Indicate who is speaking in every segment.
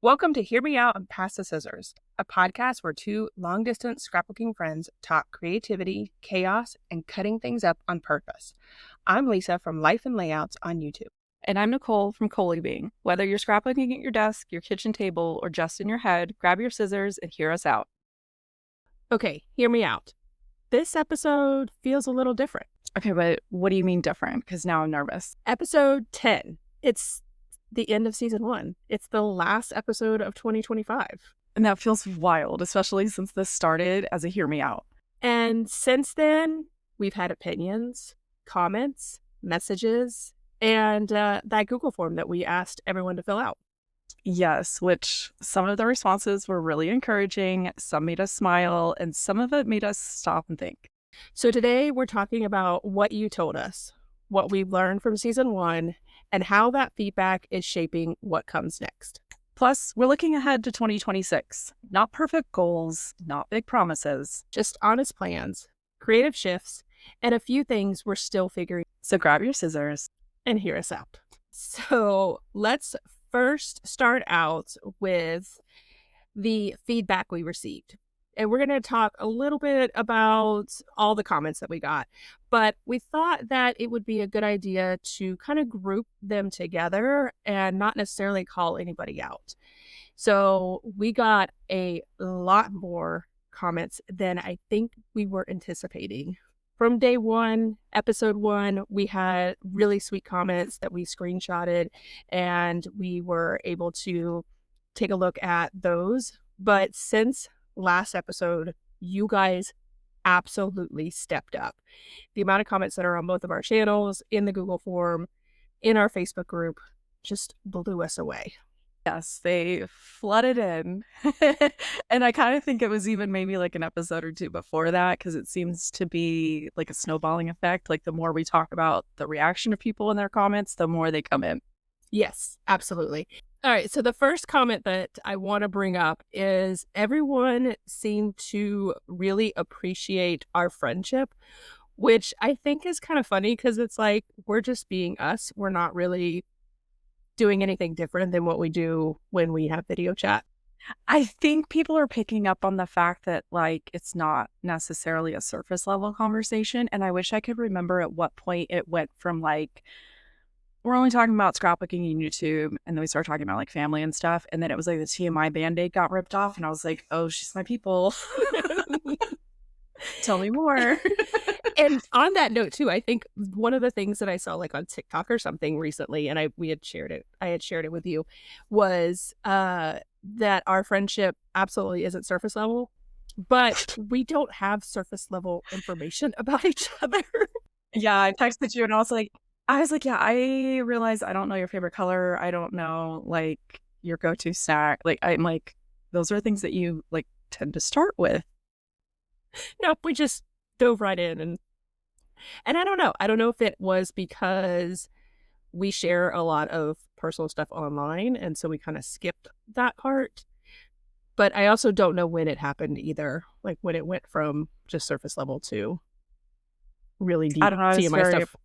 Speaker 1: Welcome to Hear Me Out and Pass the Scissors, a podcast where two long-distance scrapbooking friends talk creativity, chaos, and cutting things up on purpose. I'm Lisa from Life and Layouts on YouTube.
Speaker 2: And I'm Nicole from Being. Whether you're scrapbooking at your desk, your kitchen table, or just in your head, grab your scissors and hear us out.
Speaker 3: Okay, hear me out. This episode feels a little different.
Speaker 2: Okay, but what do you mean different? Because now I'm nervous.
Speaker 3: Episode 10. It's the end of season 1. It's the last episode of 2025.
Speaker 2: And that feels wild, especially since this started as a Hear Me Out.
Speaker 3: And since then, we've had opinions, comments, messages, and that Google form that we asked everyone to fill out.
Speaker 2: Yes, which some of the responses were really encouraging, some made us smile, and some of it made us stop and think.
Speaker 3: So today we're talking about what you told us, what we've learned from season 1, and how that feedback is shaping what comes next.
Speaker 2: Plus, we're looking ahead to 2026. Not perfect goals, not big promises.
Speaker 3: Just honest plans, creative shifts, and a few things we're still figuring.
Speaker 2: So grab your scissors
Speaker 3: and hear us out. So let's first start out with the feedback we received. And we're going to talk a little bit about all the comments that we got. But we thought that it would be a good idea to kind of group them together and not necessarily call anybody out. So we got a lot more comments than I think we were anticipating. From day 1, episode 1, we had really sweet comments that we screenshotted, and we were able to take a look at those. But since last episode, you guys absolutely stepped up. The amount of comments that are on both of our channels, in the Google form, in our Facebook group, just blew us away.
Speaker 2: Yes, they flooded in. And I kind of think it was even maybe like an episode or two before that, because it seems to be like a snowballing effect. Like the more we talk about the reaction of people in their comments, the more they come in.
Speaker 3: Yes, absolutely. All right, so the first comment that I want to bring up is everyone seemed to really appreciate our friendship, which I think is kind of funny because it's like we're just being us. We're not really doing anything different than what we do when we have video chat.
Speaker 2: I think people are picking up on the fact that like it's not necessarily a surface level conversation. And I wish I could remember at what point it went from like, we're only talking about scrapbooking and YouTube, and then we started talking about like family and stuff, and then it was like the TMI Band-Aid got ripped off, and I was like, oh, she's my people. Tell me more.
Speaker 3: And on that note too, I think one of the things that I saw like on TikTok or something recently, and I had shared it with you, was that our friendship absolutely isn't surface level, but we don't have surface level information about each other.
Speaker 2: Yeah, I texted you and I was like, yeah, I realize I don't know your favorite color. I don't know like your go-to snack. Like I'm like, those are things that you like tend to start with.
Speaker 3: Nope, we just dove right in and I don't know. I don't know if it was because we share a lot of personal stuff online and so we kind of skipped that part. But I also don't know when it happened either. Like when it went from just surface level to really deep
Speaker 2: I don't know,
Speaker 3: TMI stuff.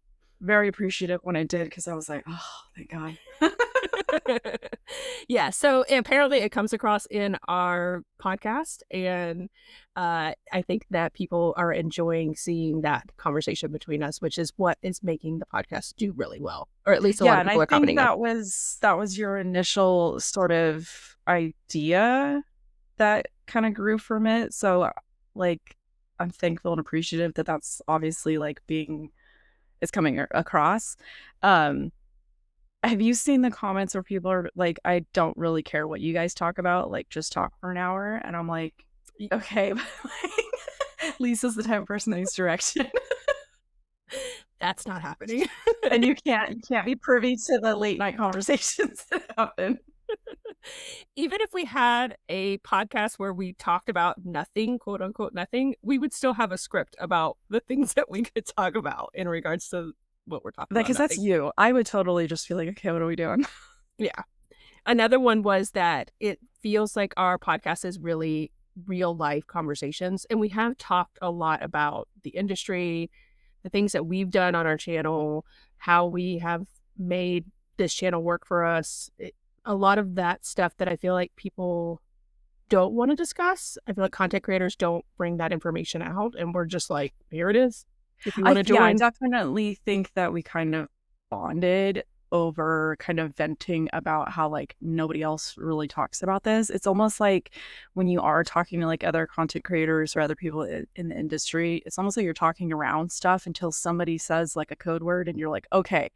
Speaker 2: Very appreciative when I did because I was like, oh, thank God.
Speaker 3: Yeah, so apparently it comes across in our podcast, and I think that people are enjoying seeing that conversation between us, which is what is making the podcast do really well, or at least a lot of people are commenting.
Speaker 2: Yeah, and I think that was your initial sort of idea that kind of grew from it. So like, I'm thankful and appreciative that that's obviously like it's coming across. Have you seen the comments where people are like, I don't really care what you guys talk about, like just talk for an hour? And I'm like, okay, but like, Lisa's the type of person that needs direction.
Speaker 3: That's not happening.
Speaker 2: And you can't be privy to the late night conversations that happen.
Speaker 3: Even if we had a podcast where we talked about nothing, quote unquote nothing, we would still have a script about the things that we could talk about in regards to what we're talking about.
Speaker 2: Because that's you. I would totally just feel like, okay, what are we doing?
Speaker 3: Yeah. Another one was that it feels like our podcast is really real life conversations. And we have talked a lot about the industry, the things that we've done on our channel, how we have made this channel work for us, a lot of that stuff that I feel like people don't want to discuss. I feel like content creators don't bring that information out, and we're just like, here it is. If you want to
Speaker 2: I
Speaker 3: join.
Speaker 2: definitely think that we kind of bonded over kind of venting about how like nobody else really talks about this. It's almost like when you are talking to like other content creators or other people in the industry, it's almost like you're talking around stuff until somebody says like a code word and you're like, okay,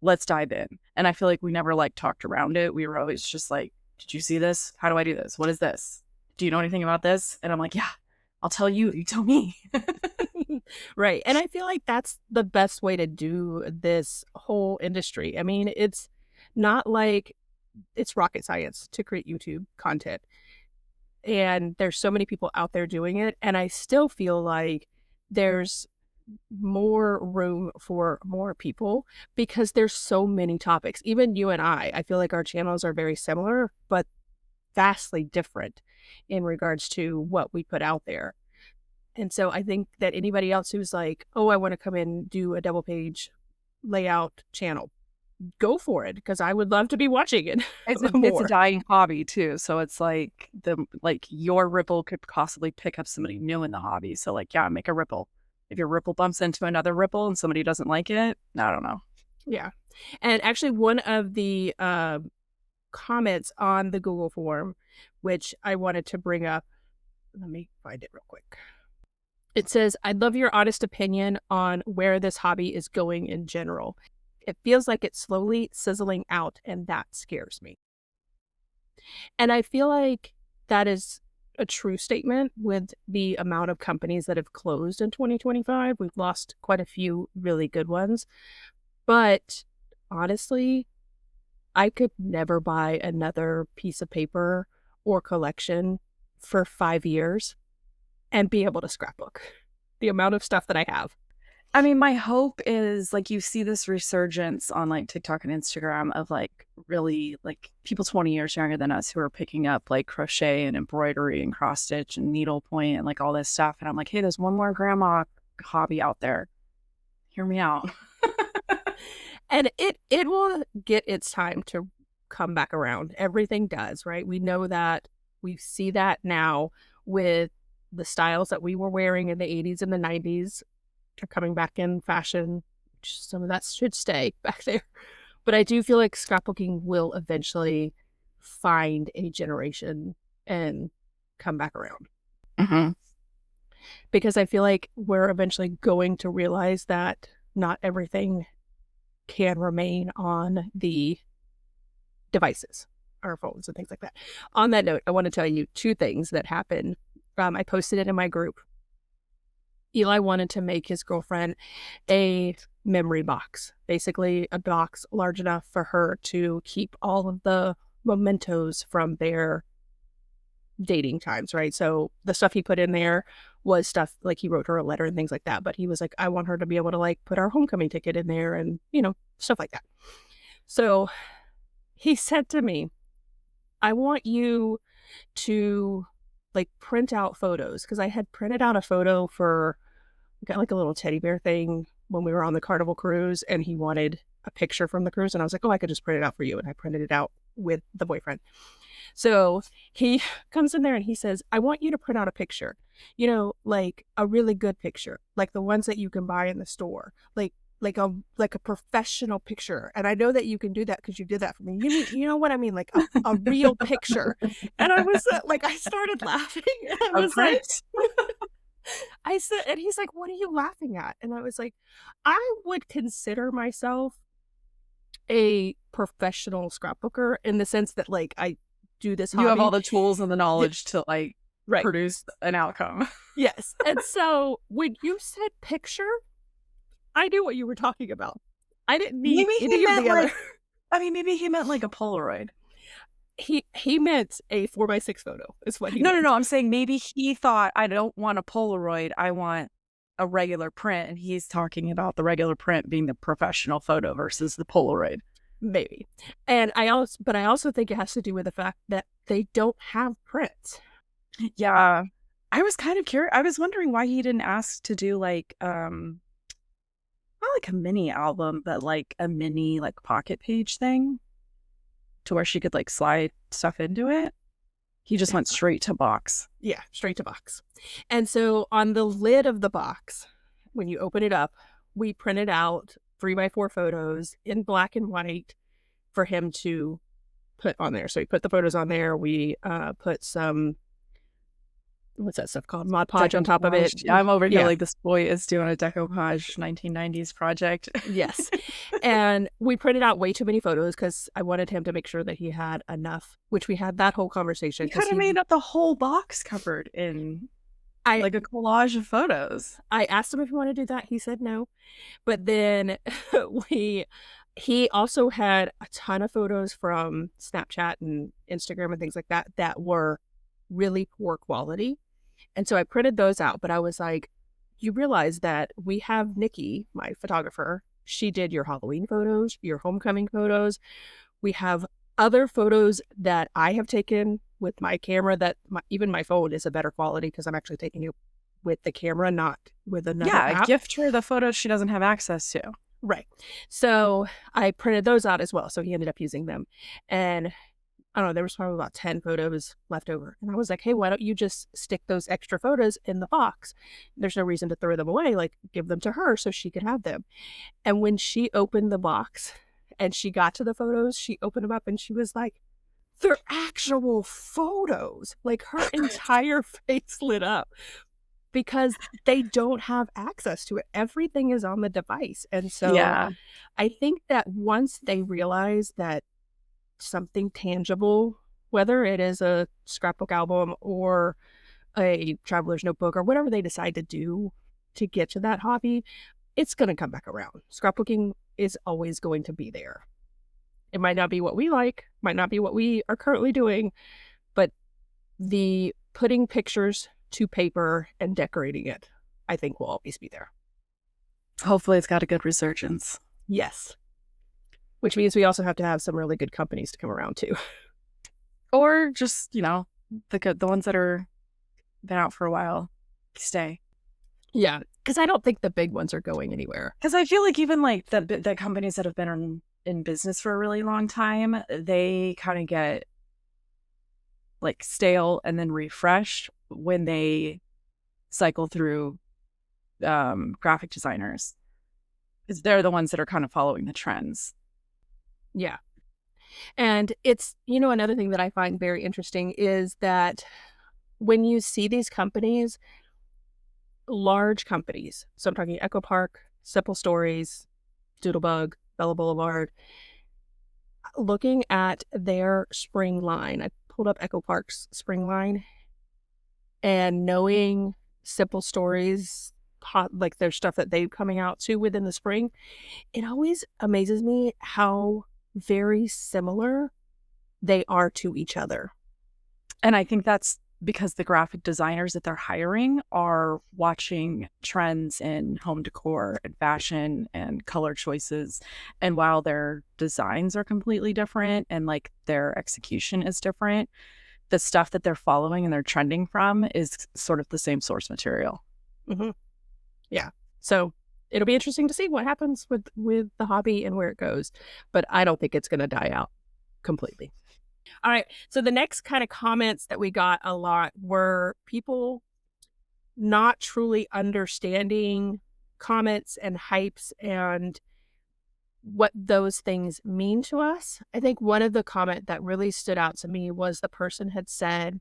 Speaker 2: let's dive in. And I feel like we never like talked around it. We were always just like, did you see this? How do I do this? What is this? Do you know anything about this? And I'm like, yeah, I'll tell you. You tell me.
Speaker 3: Right. And I feel like that's the best way to do this whole industry. I mean, it's not like it's rocket science to create YouTube content. And there's so many people out there doing it. And I still feel like there's more room for more people because there's so many topics. Even you and I feel like our channels are very similar, but vastly different in regards to what we put out there. And so I think that anybody else who's like, oh, I want to come in and do a double page layout channel, go for it, because I would love to be watching it.
Speaker 2: It's a dying hobby too. So it's like your ripple could possibly pick up somebody new in the hobby. So like, yeah, make a ripple. If your ripple bumps into another ripple and somebody doesn't like it, I don't know.
Speaker 3: Yeah. And actually one of the comments on the Google form, which I wanted to bring up, let me find it real quick. It says, I'd love your honest opinion on where this hobby is going in general. It feels like it's slowly sizzling out, and that scares me. And I feel like that is a true statement with the amount of companies that have closed in 2025. We've lost quite a few really good ones. But honestly, I could never buy another piece of paper or collection for 5 years and be able to scrapbook the amount of stuff that I have.
Speaker 2: I mean, my hope is like you see this resurgence on like TikTok and Instagram of like really like people 20 years younger than us who are picking up like crochet and embroidery and cross stitch and needlepoint and like all this stuff. And I'm like, hey, there's one more grandma hobby out there. Hear me out.
Speaker 3: And it will get its time to come back around. Everything does, right? We know that. We see that now with the styles that we were wearing in the 80s and the 90s are coming back in fashion. Some of that should stay back there. But I do feel like scrapbooking will eventually find a generation and come back around.
Speaker 2: Mm-hmm.
Speaker 3: Because I feel like we're eventually going to realize that not everything can remain on the devices, our phones and things like that. On that note, I want to tell you 2 things that happened. I posted it in my group. Eli wanted to make his girlfriend a memory box, basically a box large enough for her to keep all of the mementos from their dating times, right? So the stuff he put in there was stuff like he wrote her a letter and things like that. But he was like, I want her to be able to like put our homecoming ticket in there and, you know, stuff like that. So he said to me, I want you to like print out photos, because I had printed out a photo for, got like a little teddy bear thing when we were on the Carnival cruise, and he wanted a picture from the cruise, and I was like, oh, I could just print it out for you. And I printed it out with the boyfriend. So he comes in there and he says, I want you to print out a picture, you know, like a really good picture, like the ones that you can buy in the store, like a professional picture. And I know that you can do that because you did that for me. You know what I mean? Like a real picture. And I was like, I started laughing. And I was like, I said, and he's like, what are you laughing at? And I was like, I would consider myself a professional scrapbooker in the sense that like I do this hobby.
Speaker 2: You have all the tools and the knowledge to like
Speaker 3: right.
Speaker 2: produce an outcome.
Speaker 3: Yes. And so when you said picture, I knew what you were talking about. I didn't need any of the other.
Speaker 2: I mean, maybe he meant like a Polaroid.
Speaker 3: He meant a 4x6 photo is what he meant.
Speaker 2: No. I'm saying maybe he thought, I don't want a Polaroid. I want a regular print. And he's talking about the regular print being the professional photo versus the Polaroid.
Speaker 3: Maybe. And I also think it has to do with the fact that they don't have prints.
Speaker 2: Yeah. I was kind of curious. I was wondering why he didn't ask to do like, not like a mini album, but like a mini like pocket page thing. to where she could like slide stuff into it. He just went straight to box.
Speaker 3: Yeah, straight to box. And so on the lid of the box, when you open it up, we printed out 3x4 photos in black and white for him to put on there. So we put the photos on there. We put some, what's that stuff called? Mod Podge on top of it.
Speaker 2: I'm over here like this boy is doing a decoupage 1990s project.
Speaker 3: Yes. And we printed out way too many photos because I wanted him to make sure that he had enough, which we had that whole conversation.
Speaker 2: You could have made up the whole box covered in like a collage of photos.
Speaker 3: I asked him if he wanted to do that. He said no. But then he also had a ton of photos from Snapchat and Instagram and things like that that were really poor quality. And so I printed those out, but I was like, you realize that we have Nikki, my photographer. She did your Halloween photos, your homecoming photos. We have other photos that I have taken with my camera that even my phone is a better quality because I'm actually taking it with the camera, not with another app.
Speaker 2: Gift her the photos she doesn't have access to.
Speaker 3: Right. So I printed those out as well. So he ended up using them. And I don't know, there was probably about 10 photos left over. And I was like, hey, why don't you just stick those extra photos in the box? There's no reason to throw them away. Like, give them to her so she could have them. And when she opened the box and she got to the photos, she opened them up and she was like, they're actual photos. Like, her entire face lit up because they don't have access to it. Everything is on the device. And so I think that once they realize that something tangible, whether it is a scrapbook album or a traveler's notebook or whatever they decide to do to get to that hobby, it's going to come back around. Scrapbooking is always going to be there. It might not be what we like, might not be what we are currently doing, but the putting pictures to paper and decorating it, I think will always be there.
Speaker 2: Hopefully it's got a good resurgence.
Speaker 3: Yes. Which means we also have to have some really good companies to come around too.
Speaker 2: Or just, the ones that are been out for a while stay.
Speaker 3: Yeah, because I don't think the big ones are going anywhere.
Speaker 2: Because I feel like even like the companies that have been in business for a really long time, they kind of get like stale and then refreshed when they cycle through graphic designers. Because they're the ones that are kind of following the trends.
Speaker 3: Yeah. And it's, another thing that I find very interesting is that when you see these companies, large companies, so I'm talking Echo Park, Simple Stories, Doodlebug, Bella Boulevard, looking at their spring line, I pulled up Echo Park's spring line, and knowing Simple Stories, like their stuff that they're coming out to within the spring, it always amazes me how very similar they are to each other.
Speaker 2: And I think that's because the graphic designers that they're hiring are watching trends in home decor and fashion and color choices. And while their designs are completely different and like their execution is different, the stuff that they're following and they're trending from is sort of the same source material.
Speaker 3: Mm-hmm. Yeah. So it'll be interesting to see what happens with the hobby and where it goes. But I don't think it's going to die out completely. All right. So the next kind of comments that we got a lot were people not truly understanding comments and hypes and what those things mean to us. I think one of the comment that really stood out to me was the person had said,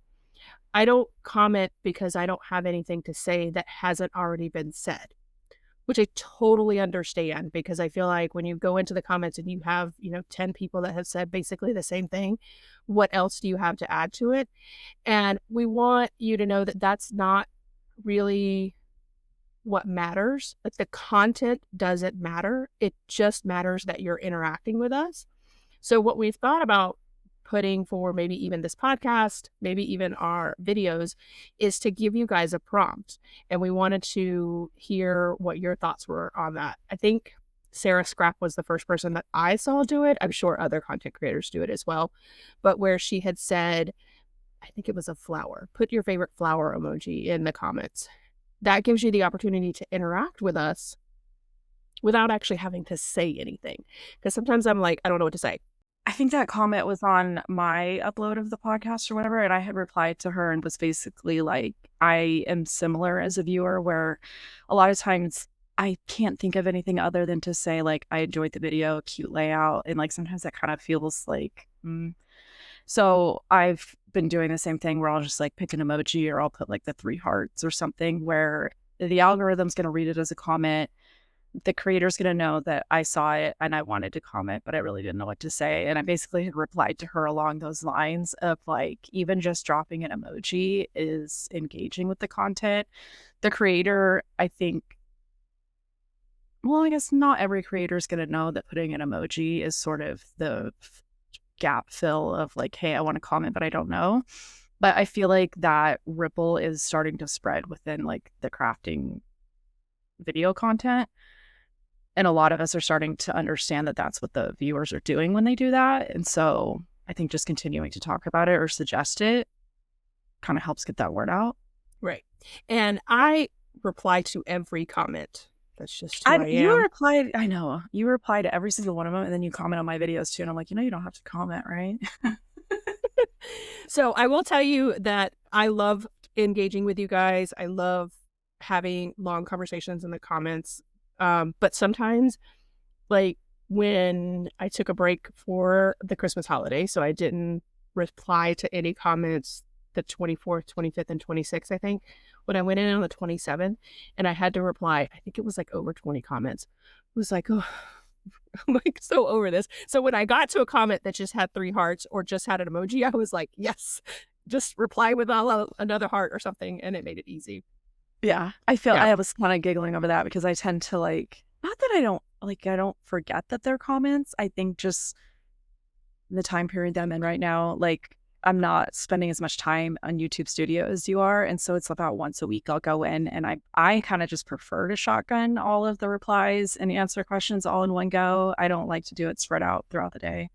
Speaker 3: I don't comment because I don't have anything to say that hasn't already been said. Which I totally understand, because I feel like when you go into the comments and you have, 10 people that have said basically the same thing, what else do you have to add to it? And we want you to know that that's not really what matters. Like, the content doesn't matter. It just matters that you're interacting with us. So what we've thought about putting for maybe even this podcast, maybe even our videos, is to give you guys a prompt. And we wanted to hear what your thoughts were on that. I think Sarah Scrap was the first person that I saw do it. I'm sure other content creators do it as well. But where she had said, I think it was a flower, put your favorite flower emoji in the comments. That gives you the opportunity to interact with us without actually having to say anything. Because sometimes I'm like, I don't know what to say.
Speaker 2: I think that comment was on my upload of the podcast or whatever, and I had replied to her and was basically like, I am similar as a viewer, where a lot of times I can't think of anything other than to say, like, I enjoyed the video, cute layout, and like sometimes that kind of feels like, So I've been doing the same thing where I'll just like pick an emoji, or I'll put like the 3 hearts or something, where the algorithm's going to read it as a comment. The creator's going to know that I saw it and I wanted to comment, but I really didn't know what to say. And I basically had replied to her along those lines of like, even just dropping an emoji is engaging with the content. The creator, I think, well, I guess not every creator is going to know that putting an emoji is sort of the gap fill of like, hey, I want to comment, but I don't know. But I feel like that ripple is starting to spread within like the crafting video content. And a lot of us are starting to understand that that's what the viewers are doing when they do that. And so I think just continuing to talk about it or suggest it kind of helps get that word out.
Speaker 3: Right. And I reply to every comment. That's just who I am.
Speaker 2: I know. You reply to every single one of them, and then you comment on my videos too. And I'm like, you don't have to comment, right?
Speaker 3: So I will tell you that I love engaging with you guys. I love having long conversations in the comments. But sometimes, like when I took a break for the Christmas holiday, so I didn't reply to any comments the 24th, 25th, and 26th, I think, when I went in on the 27th, and I had to reply, I think it was like over 20 comments. It was like, oh, I'm like so over this. So when I got to a comment that just had 3 hearts or just had an emoji, I was like, yes, just reply with another heart or something, and it made it easy.
Speaker 2: Yeah, I was kind of giggling over that because I tend to like, not that I don't forget that they're comments. I think just the time period that I'm in right now, like I'm not spending as much time on YouTube Studio as you are. And so it's about once a week I'll go in, and I kind of just prefer to shotgun all of the replies and answer questions all in one go. I don't like to do it spread out throughout the day.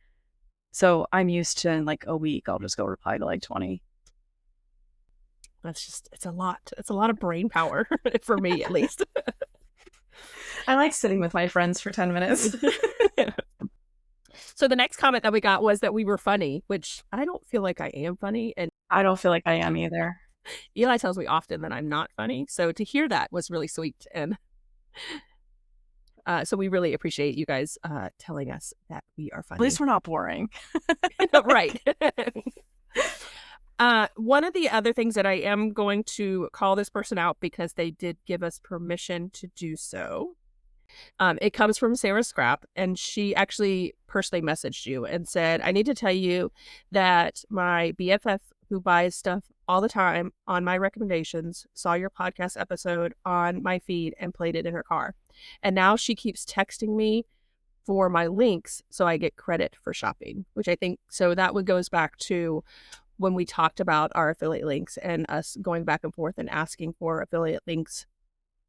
Speaker 2: So I'm used to in like a week, I'll just go reply to like 20.
Speaker 3: It's a lot. It's a lot of brain power for me, at least.
Speaker 2: I like sitting with my friends for 10 minutes.
Speaker 3: So the next comment that we got was that we were funny, which I don't feel like I am funny. And
Speaker 2: I don't feel like I am either.
Speaker 3: Eli tells me often that I'm not funny. So to hear that was really sweet. And so we really appreciate you guys telling us that we are funny.
Speaker 2: At least we're not boring.
Speaker 3: Right. One of the other things that I am going to call this person out because they did give us permission to do so. It comes from Sarah Scrap, and she actually personally messaged you and said, I need to tell you that my BFF who buys stuff all the time on my recommendations saw your podcast episode on my feed and played it in her car. And now she keeps texting me for my links so I get credit for shopping, which I think, so that one goes back to when we talked about our affiliate links and us going back and forth and asking for affiliate links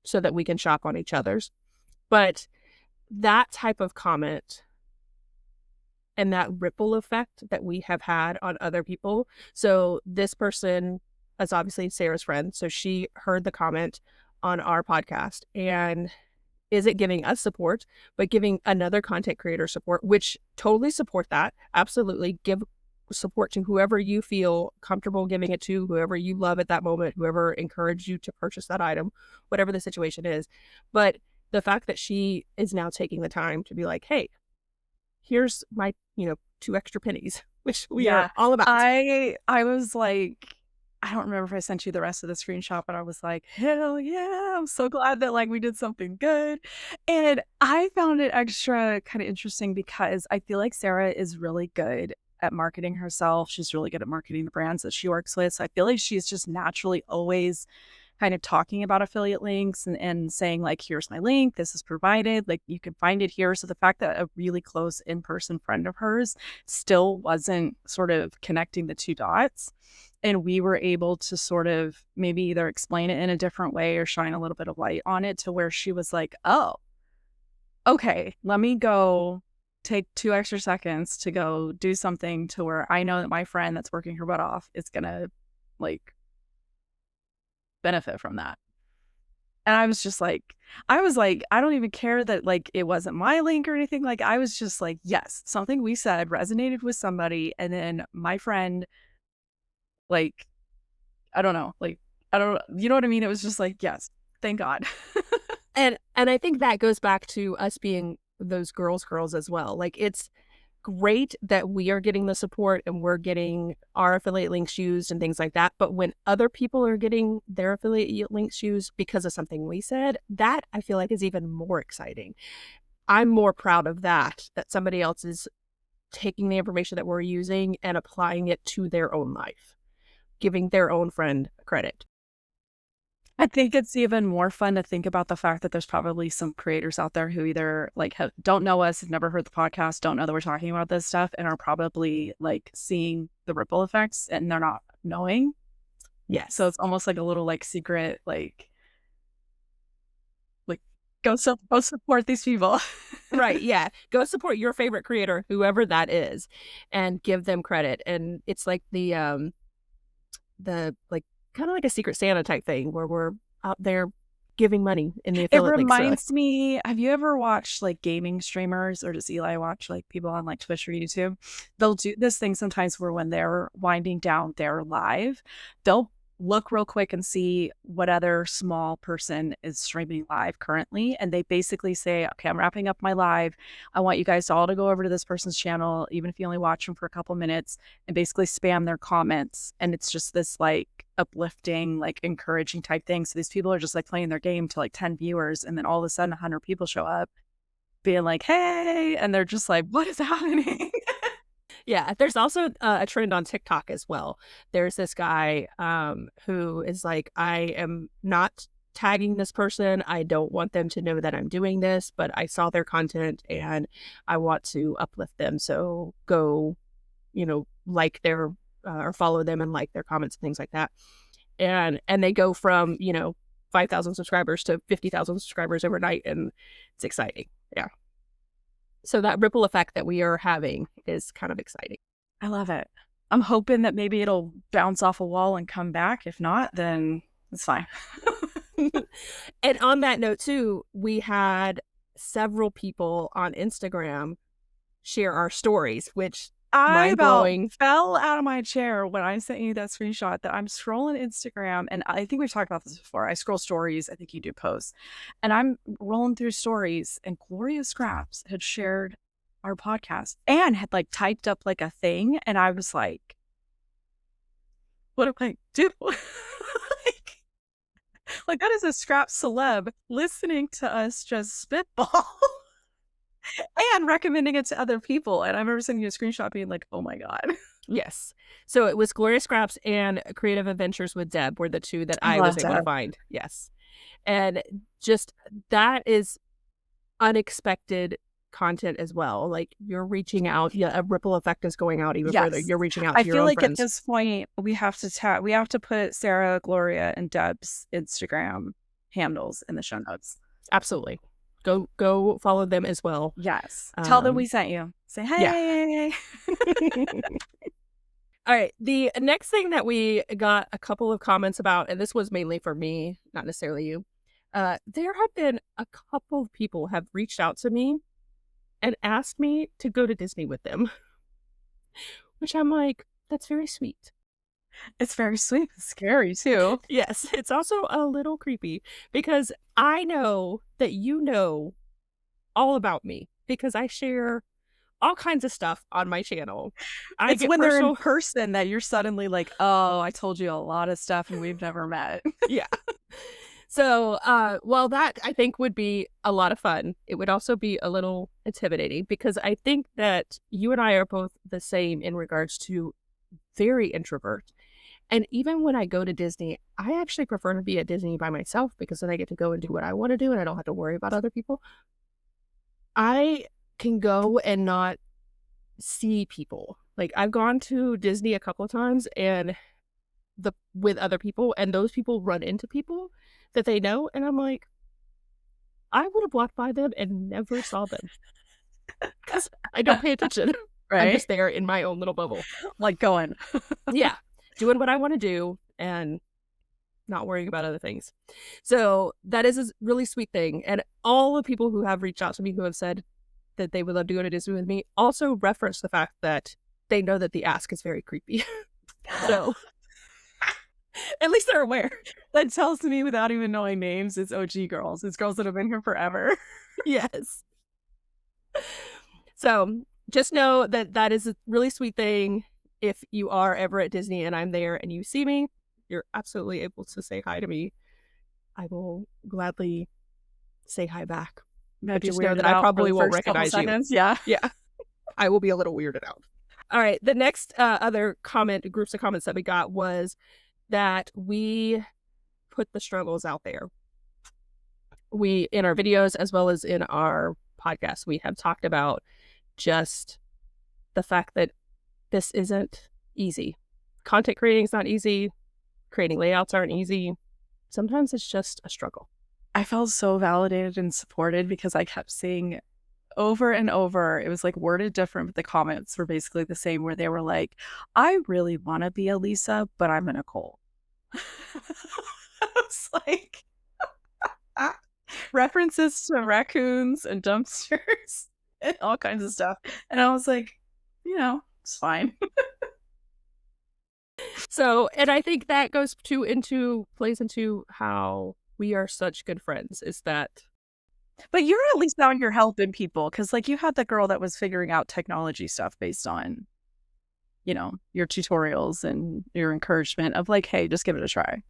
Speaker 3: so that we can shop on each other's. But that type of comment and that ripple effect that we have had on other people. So this person is obviously Sarah's friend. So she heard the comment on our podcast and isn't giving us support, but giving another content creator support, which totally support that. Absolutely give support to whoever you feel comfortable giving it to, whoever you love at that moment, whoever encouraged you to purchase that item, whatever the situation is. But the fact that she is now taking the time to be like, hey, here's my, 2 extra pennies, which we are all about.
Speaker 2: I was like, I don't remember if I sent you the rest of the screenshot, but I was like, hell yeah, I'm so glad that like we did something good. And I found it extra kind of interesting because I feel like Sarah is really good at marketing herself. She's really good at marketing the brands that she works with. So I feel like she's just naturally always kind of talking about affiliate links and saying like, here's my link, this is provided, like you can find it here. So the fact that a really close in-person friend of hers still wasn't sort of connecting the 2 dots, and we were able to sort of maybe either explain it in a different way or shine a little bit of light on it to where she was like, oh, okay, let me go take 2 extra seconds to go do something to where I know that my friend that's working her butt off is gonna like benefit from that. And I was just like, I don't even care that like it wasn't my link or anything. Like I was just like, yes, something we said resonated with somebody. And then my friend, like, I don't know, like, I don't, you know what I mean? It was just like, yes, thank God.
Speaker 3: And I think that goes back to us being those girls as well. Like, it's great that we are getting the support and we're getting our affiliate links used and things like that. But when other people are getting their affiliate links used because of something we said, that I feel like is even more exciting. I'm more proud of that somebody else is taking the information that we're using and applying it to their own life, giving their own friend credit.
Speaker 2: I think it's even more fun to think about the fact that there's probably some creators out there who either like don't know us, have never heard the podcast, don't know that we're talking about this stuff, and are probably like seeing the ripple effects and they're not knowing.
Speaker 3: Yeah.
Speaker 2: So it's almost like a little like secret, like go support these people.
Speaker 3: Right. Yeah. Go support your favorite creator, whoever that is, and give them credit. And it's like the like kind of like a Secret Santa type thing where we're out there giving money in the affiliate links.
Speaker 2: It reminds me, have you ever watched like gaming streamers, or does Eli watch like people on like Twitch or YouTube? They'll do this thing sometimes where when they're winding down their live, they'll look real quick and see what other small person is streaming live currently. And they basically say, okay, I'm wrapping up my live. I want you guys all to go over to this person's channel, even if you only watch them for a couple minutes, and basically spam their comments. And it's just this like uplifting, like encouraging type thing. So these people are just like playing their game to like 10 viewers. And then all of a sudden 100 people show up being like, hey, and they're just like, what is happening?
Speaker 3: Yeah, there's also a trend on TikTok as well. There's this guy who is like, I am not tagging this person. I don't want them to know that I'm doing this, but I saw their content and I want to uplift them. So go, like their or follow them and like their comments and things like that. And they go from, 5,000 subscribers to 50,000 subscribers overnight, and it's exciting. Yeah. So that ripple effect that we are having is kind of exciting.
Speaker 2: I love it. I'm hoping that maybe it'll bounce off a wall and come back. If not, then it's fine.
Speaker 3: And on that note, too, we had several people on Instagram share our stories, which
Speaker 2: I about fell out of my chair when I sent you that screenshot that I'm scrolling Instagram, and I think we've talked about this before. I scroll stories. I think you do posts, and I'm rolling through stories, and Gloria Scraps had shared our podcast and had like typed up like a thing, and I was like, what do I do? like that is a Scrap celeb listening to us just spitball. And recommending it to other people. And I remember sending you a screenshot being like, oh my God.
Speaker 3: Yes. So it was Gloria Scraps and Creative Adventures with Deb were the two that I was able to find. Yes. And just that is unexpected content as well. Like you're reaching out. Yeah, a ripple effect is going out even further. You're reaching out to your own friends. I feel like
Speaker 2: at this point we have to put Sarah, Gloria, and Deb's Instagram handles in the show notes.
Speaker 3: Absolutely. Go follow them as well.
Speaker 2: Yes. Tell them we sent you. Say, hey.
Speaker 3: Yeah. All right. The next thing that we got a couple of comments about, and this was mainly for me, not necessarily you. There have been a couple of people have reached out to me and asked me to go to Disney with them, which I'm like, that's very sweet.
Speaker 2: It's very sweet. It's scary too.
Speaker 3: Yes. It's also a little creepy because I know that you know all about me because I share all kinds of stuff on my channel.
Speaker 2: It's when they're in person that you're suddenly like, oh, I told you a lot of stuff and we've never met.
Speaker 3: Yeah. So, well, that I think would be a lot of fun. It would also be a little intimidating because I think that you and I are both the same in regards to very introvert. And even when I go to Disney, I actually prefer to be at Disney by myself because then I get to go and do what I want to do and I don't have to worry about other people. I can go and not see people. Like I've gone to Disney a couple of times and with other people, and those people run into people that they know, and I'm like, I would have walked by them and never saw them because I don't pay attention. Right? I'm just there in my own little bubble,
Speaker 2: like going.
Speaker 3: Yeah. Doing what I want to do, and not worrying about other things. So that is a really sweet thing. And all the people who have reached out to me who have said that they would love to go to Disney with me also reference the fact that they know that the ask is very creepy. So at least they're aware.
Speaker 2: That tells me without even knowing names, it's OG girls. It's girls that have been here forever.
Speaker 3: Yes. So just know that that is a really sweet thing. If you are ever at Disney and I'm there and you see me, you're absolutely able to say hi to me. I will gladly say hi back. But just know that I probably won't recognize you.
Speaker 2: Yeah.
Speaker 3: Yeah. I will be a little weirded out. All right. The next other groups of comments that we got was that we put the struggles out there. We, in our videos as well as in our podcast, we have talked about just the fact that this isn't easy. Content creating is not easy. Creating layouts aren't easy. Sometimes it's just a struggle.
Speaker 2: I felt so validated and supported because I kept seeing over and over, it was like worded different, but the comments were basically the same, where they were like, I really want to be a Lisa, but I'm a Nicole. I was like, references to raccoons and dumpsters and all kinds of stuff. And I was like, it's fine.
Speaker 3: So, and I think that plays into how we are such good friends, is that.
Speaker 2: But you're at least out here helping people, because like you had the girl that was figuring out technology stuff based on, your tutorials and your encouragement of like, hey, just give it a try.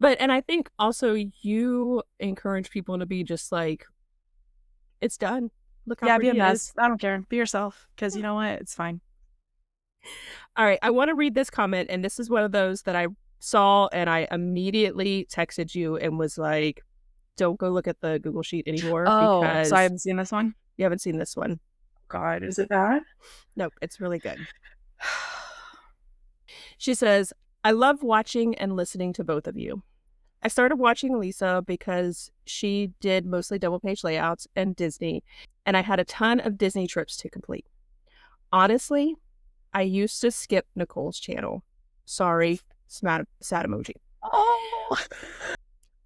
Speaker 3: And I think also you encourage people to be just like, it's done. Look how
Speaker 2: be a
Speaker 3: pretty it
Speaker 2: mess.
Speaker 3: is.
Speaker 2: I don't care. Be yourself, because you know what? It's fine.
Speaker 3: All right. I want to read this comment, and this is one of those that I saw and I immediately texted you and was like, don't go look at the Google Sheet anymore.
Speaker 2: Because so I haven't seen this one?
Speaker 3: You haven't seen this one.
Speaker 2: God, is it bad?
Speaker 3: Nope, it's really good. She says, I love watching and listening to both of you. I started watching Lisa because she did mostly double page layouts and Disney, and I had a ton of Disney trips to complete. Honestly, I used to skip Nicole's channel. Sorry, sad emoji.
Speaker 2: Oh.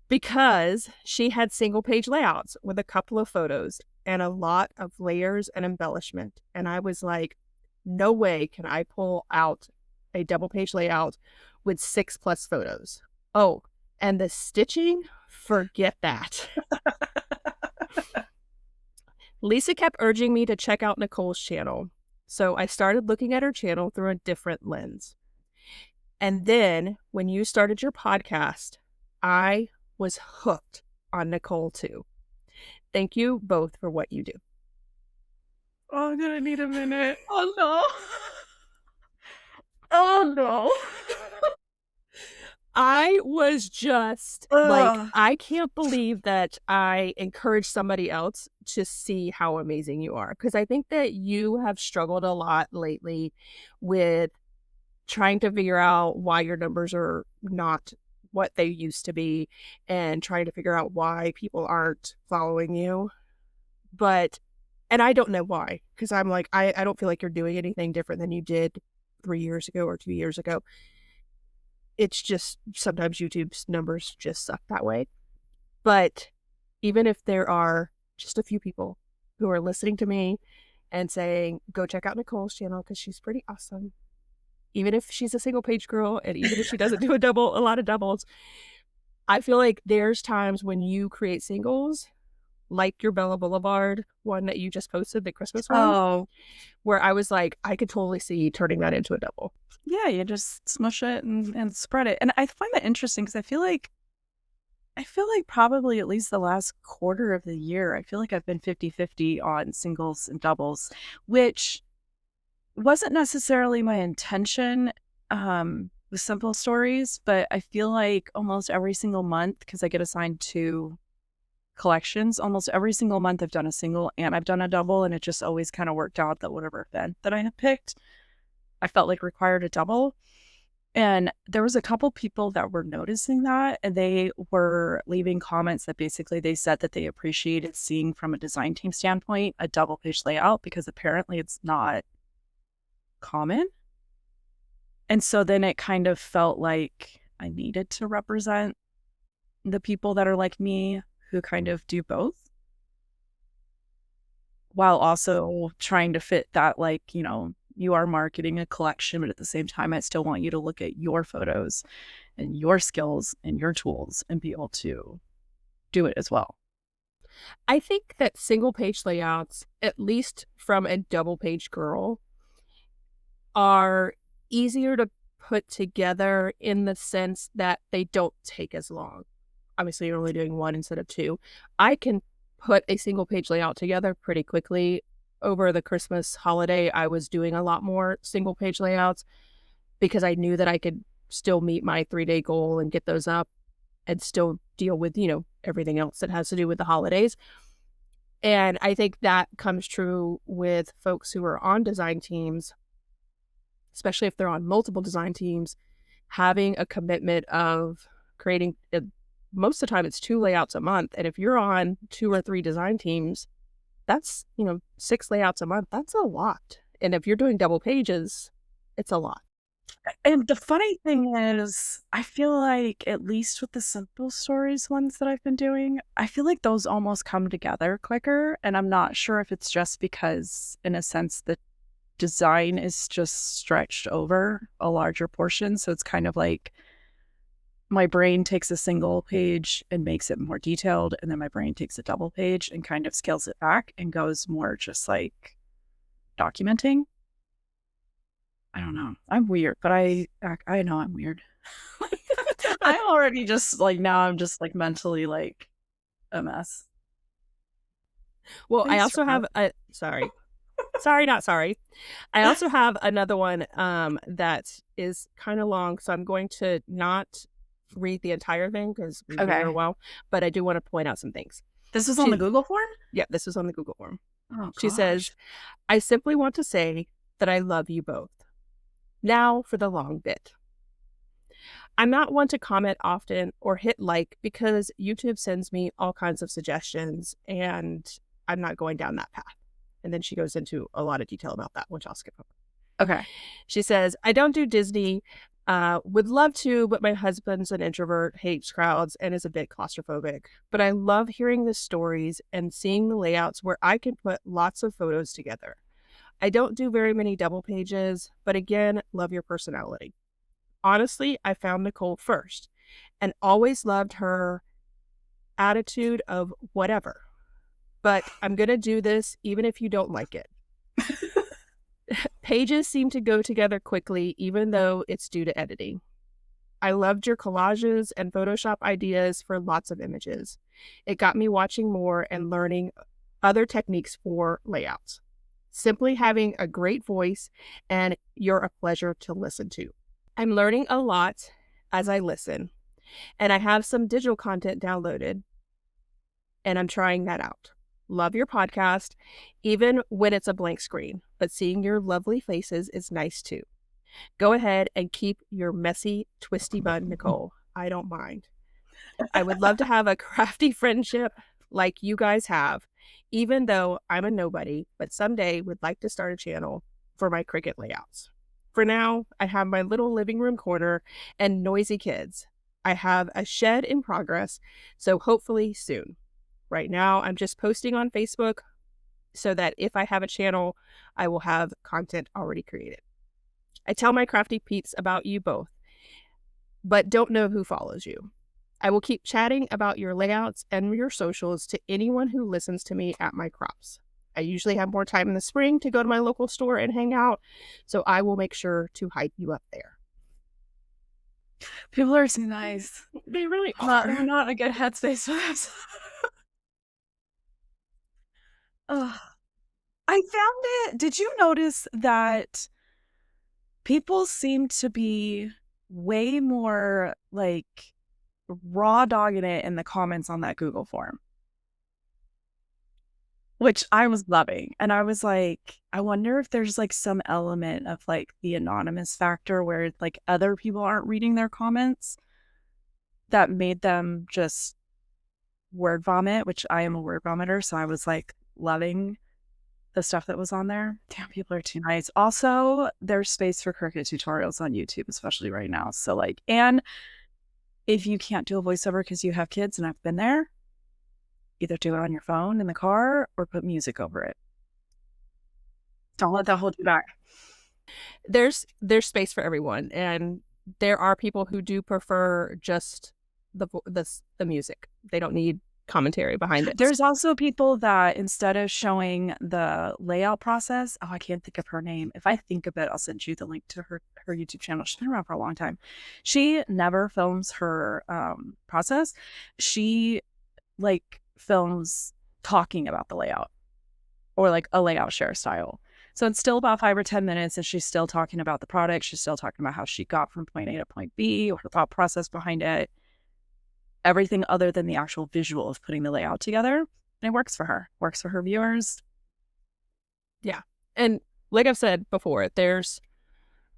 Speaker 3: Because she had single page layouts with a couple of photos and a lot of layers and embellishment. And I was like, no way can I pull out a double page layout with 6+ photos. Oh, and the stitching, forget that. Lisa kept urging me to check out Nicole's channel. So I started looking at her channel through a different lens. And then when you started your podcast, I was hooked on Nicole too. Thank you both for what you do.
Speaker 2: Oh, I'm gonna need a minute. Oh no. Oh no.
Speaker 3: I was just like, I can't believe that I encouraged somebody else to see how amazing you are. Because I think that you have struggled a lot lately with trying to figure out why your numbers are not what they used to be and trying to figure out why people aren't following you. And I don't know why, because I'm like, I don't feel like you're doing anything different than you did 3 years ago or 2 years ago. It's just sometimes YouTube's numbers just suck that way. But even if there are just a few people who are listening to me and saying, go check out Nicole's channel because she's pretty awesome. Even if she's a single page girl and even if she doesn't do a lot of doubles, I feel like there's times when you create singles, like your Bella Boulevard one that you just posted, the Christmas one, where I was like, I could totally see turning that into a double.
Speaker 2: Yeah, you just smush it and spread it. And I find that interesting because I feel like probably at least the last quarter of the year, I feel like I've been 50-50 on singles and doubles, which wasn't necessarily my intention with Simple Stories, but I feel like almost every single month, because I get assigned 2 collections, almost every single month I've done a single and I've done a double, and it just always kind of worked out that whatever event that I had picked, I felt like required a double. And there was a couple people that were noticing that, and they were leaving comments that basically they said that they appreciated seeing from a design team standpoint a double page layout because apparently it's not common. And so then it kind of felt like I needed to represent the people that are like me who kind of do both, while also trying to fit that, like, you are marketing a collection, but at the same time, I still want you to look at your photos and your skills and your tools and be able to do it as well.
Speaker 3: I think that single page layouts, at least from a double page girl, are easier to put together in the sense that they don't take as long. Obviously, you're only doing one instead of two. I can put a single page layout together pretty quickly. Over the Christmas holiday, I was doing a lot more single page layouts because I knew that I could still meet my 3-day goal and get those up and still deal with, everything else that has to do with the holidays. And I think that comes true with folks who are on design teams, especially if they're on multiple design teams, having a commitment of creating, most of the time it's 2 layouts a month. And if you're on 2 or 3 design teams, that's, 6 layouts a month. That's a lot. And if you're doing double pages, it's a lot.
Speaker 2: And the funny thing is, I feel like, at least with the simple stories ones that I've been doing, I feel like those almost come together quicker. And I'm not sure if it's just because, in a sense, the design is just stretched over a larger portion. So it's kind of like my brain takes a single page and makes it more detailed. And then my brain takes a double page and kind of scales it back and goes more just like documenting. I don't know. I'm weird, but I know I'm weird. I'm already just like, now I'm just like mentally like a mess.
Speaker 3: Well, I
Speaker 2: Thanks
Speaker 3: also
Speaker 2: for
Speaker 3: have a sorry, not sorry. I also have another one that is kind of long, so I'm going to not read the entire thing because we've been here a while, but I do want to point out some things.
Speaker 2: This was on the Google form?
Speaker 3: Yeah, this was on the Google form.
Speaker 2: Oh,
Speaker 3: She says, I simply want to say that I love you both. Now for the long bit. I'm not one to comment often or hit like because YouTube sends me all kinds of suggestions and I'm not going down that path. And then she goes into a lot of detail about that, which I'll skip over.
Speaker 2: Okay.
Speaker 3: She says, I don't do Disney. Would love to, but my husband's an introvert, hates crowds, and is a bit claustrophobic. But I love hearing the stories and seeing the layouts where I can put lots of photos together. I don't do very many double pages, but again, love your personality. Honestly, I found Nicole first and always loved her attitude of whatever. But I'm going to do this even if you don't like it. Pages seem to go together quickly, even though it's due to editing. I loved your collages and Photoshop ideas for lots of images. It got me watching more and learning other techniques for layouts. Simply having a great voice, and you're a pleasure to listen to. I'm learning a lot as I listen, and I have some digital content downloaded, and I'm trying that out. Love your podcast, even when it's a blank screen, but seeing your lovely faces is nice too. Go ahead and keep your messy, twisty bun, Nicole. I don't mind. I would love to have a crafty friendship like you guys have, even though I'm a nobody, but someday would like to start a channel for my Cricut layouts. For now, I have my little living room corner and noisy kids. I have a shed in progress, so hopefully soon. Right now, I'm just posting on Facebook so that if I have a channel, I will have content already created. I tell my crafty peeps about you both, but don't know who follows you. I will keep chatting about your layouts and your socials to anyone who listens to me at my crops. I usually have more time in the spring to go to my local store and hang out, so I will make sure to hype you up there.
Speaker 2: People are so nice.
Speaker 3: They really are.
Speaker 2: They're not in a good headspace for this. I found it. Did you notice that people seem to be way more like raw dogging it in the comments on that Google form, which I was loving. And I was like, I wonder if there's like some element of like the anonymous factor where like other people aren't reading their comments that made them just word vomit, which I am a word vomiter. So I was like loving the stuff that was on there. Damn, people are too nice. Also, there's space for Cricut tutorials on YouTube, especially right now. So like, and if you can't do a voiceover because you have kids, and I've been there, either do it on your phone in the car or put music over it. Don't let that hold you back.
Speaker 3: There's space for everyone, and there are people who do prefer just the music. They don't need commentary behind it.
Speaker 2: There's also people that instead of showing the layout process, I can't think of her name. If I think of it, I'll send you the link to her YouTube channel. She's been around for a long time. She never films her process. She like films talking about the layout or like a layout share style. So it's still about 5 or 10 minutes, and she's still talking about the product. She's still talking about how she got from point A to point B, or the thought process behind it. Everything other than the actual visual of putting the layout together. And it works for her. Works for her viewers.
Speaker 3: Yeah. And like I've said before, there's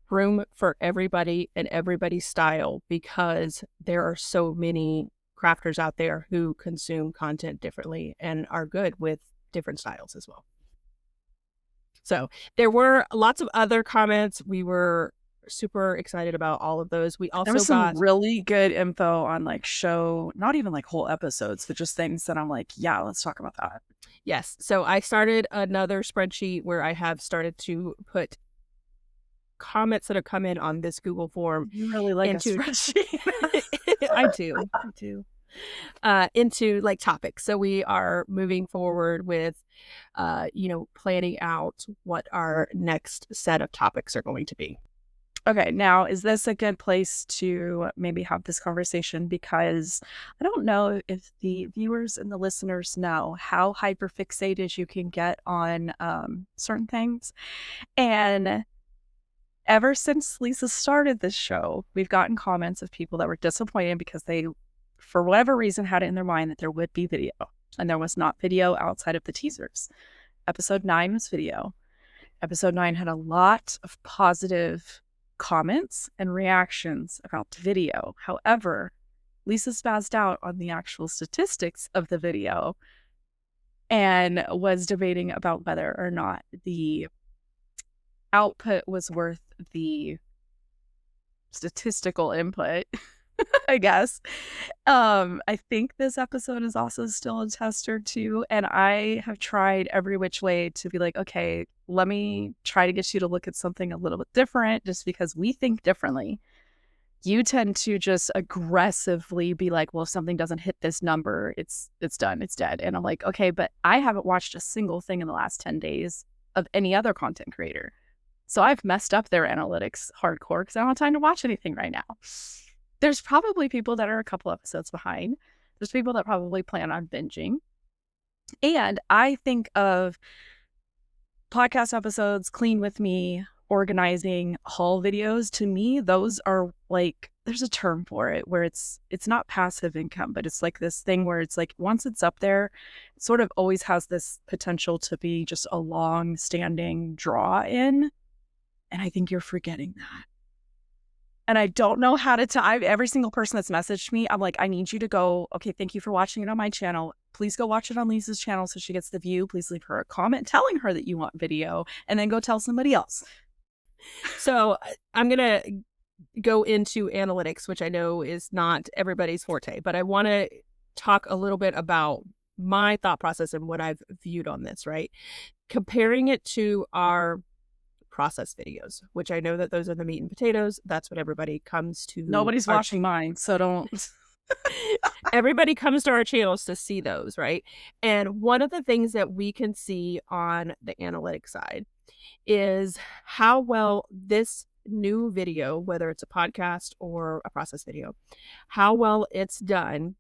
Speaker 3: room for everybody and everybody's style, because there are so many crafters out there who consume content differently and are good with different styles as well. So there were lots of other comments. We were super excited about all of those. We also
Speaker 2: there was some really good info on like show, not even like whole episodes, but just things that I'm like, yeah, let's talk about that.
Speaker 3: Yes. So I started another spreadsheet where I have started to put comments that have come in on this Google form.
Speaker 2: You really like
Speaker 3: into
Speaker 2: a spreadsheet.
Speaker 3: I do. Into like topics. So we are moving forward with, planning out what our next set of topics are going to be.
Speaker 2: Okay, now is this a good place to maybe have this conversation? Because I don't know if the viewers and the listeners know how hyperfixated you can get on certain things. And ever since Lisa started this show, we've gotten comments of people that were disappointed because they, for whatever reason, had it in their mind that there would be video. And there was not video outside of the teasers. Episode 9 was video. Episode 9 had a lot of positive comments and reactions about the video. However, Lisa spazzed out on the actual statistics of the video and was debating about whether or not the output was worth the statistical input, I guess. I think this episode is also still a tester too, and I have tried every which way to be like, okay, let me try to get you to look at something a little bit different, just because we think differently. You tend to just aggressively be like, well, if something doesn't hit this number, it's done, it's dead. And I'm like, okay, but I haven't watched a single thing in the last 10 days of any other content creator. So I've messed up their analytics hardcore because I don't have time to watch anything right now. There's probably people that are a couple episodes behind. There's people that probably plan on binging. And I think of podcast episodes, Clean With Me, organizing, haul videos. To me, those are like, there's a term for it where it's not passive income, but it's like this thing where it's like once it's up there, it sort of always has this potential to be just a long-standing draw in. And I think you're forgetting that. And I don't know how to tell every single person that's messaged me. I'm like, I need you to go, okay, thank you for watching it on my channel. Please go watch it on Lisa's channel so she gets the view. Please leave her a comment telling her that you want video, and then go tell somebody else.
Speaker 3: So I'm going to go into analytics, which I know is not everybody's forte, but I want to talk a little bit about my thought process and what I've viewed on this, right? Comparing it to our process videos, which I know that those are the meat and potatoes. That's what everybody comes to.
Speaker 2: Nobody's watching mine, so don't.
Speaker 3: Everybody comes to our channels to see those, right? And one of the things that we can see on the analytics side is how well this new video, whether it's a podcast or a process video, how well it's done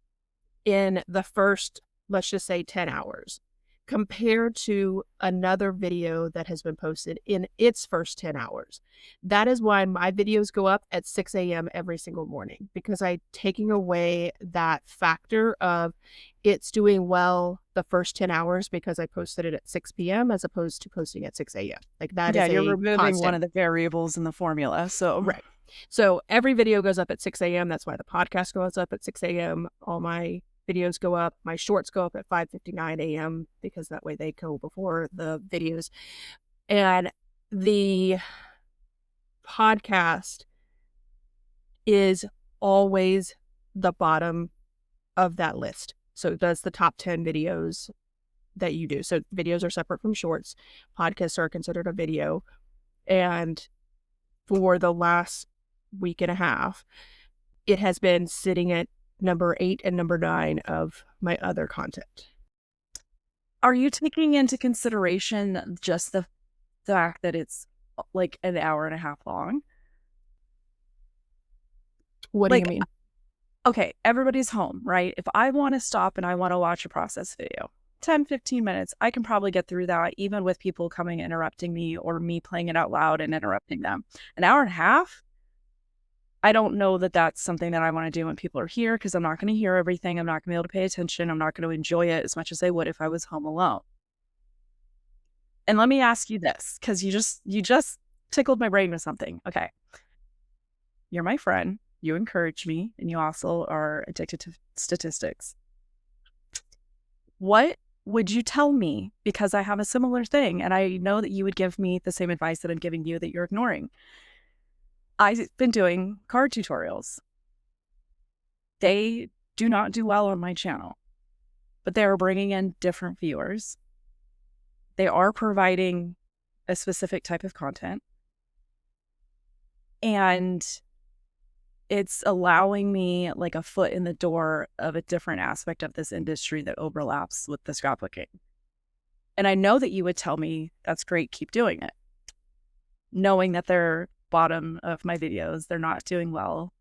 Speaker 3: in the first, let's just say 10 hours. Compared to another video that has been posted in its first 10 hours. That is why my videos go up at 6 a.m. every single morning, because I'm taking away that factor of it's doing well the first 10 hours because I posted it at 6 p.m. as opposed to posting at 6 a.m. Like that is
Speaker 2: you're removing
Speaker 3: constant.
Speaker 2: One of the variables in the formula. So
Speaker 3: right. So every video goes up at 6 a.m. That's why the podcast goes up at 6 a.m. All my videos go up. My shorts go up at 5:59 a.m. because that way they go before the videos. And the podcast is always
Speaker 1: the bottom of that list. So it does the top 10 videos that you do. So videos are separate from shorts. Podcasts are considered a video. And for the last week and a half, it has been sitting at number 8 and number 9 of my other content.
Speaker 2: Are you taking into consideration just the fact that it's like an hour and a half long?
Speaker 1: What do you mean?
Speaker 2: Okay, everybody's home, right? If I want to stop and I want to watch a process video, 10, 15 minutes, I can probably get through that even with people coming interrupting me or me playing it out loud and interrupting them. An hour and a half? I don't know that that's something that I want to do when people are here because I'm not going to hear everything. I'm not going to be able to pay attention. I'm not going to enjoy it as much as I would if I was home alone. And let me ask you this, because you just tickled my brain with something. Okay. You're my friend. You encourage me, and you also are addicted to statistics. What would you tell me? Because I have a similar thing, and I know that you would give me the same advice that I'm giving you that you're ignoring. I've been doing card tutorials. They do not do well on my channel, but they are bringing in different viewers. They are providing a specific type of content. And it's allowing me like a foot in the door of a different aspect of this industry that overlaps with the scrapbooking. And I know that you would tell me, that's great, keep doing it. Knowing that they're bottom of my videos, they're not doing well.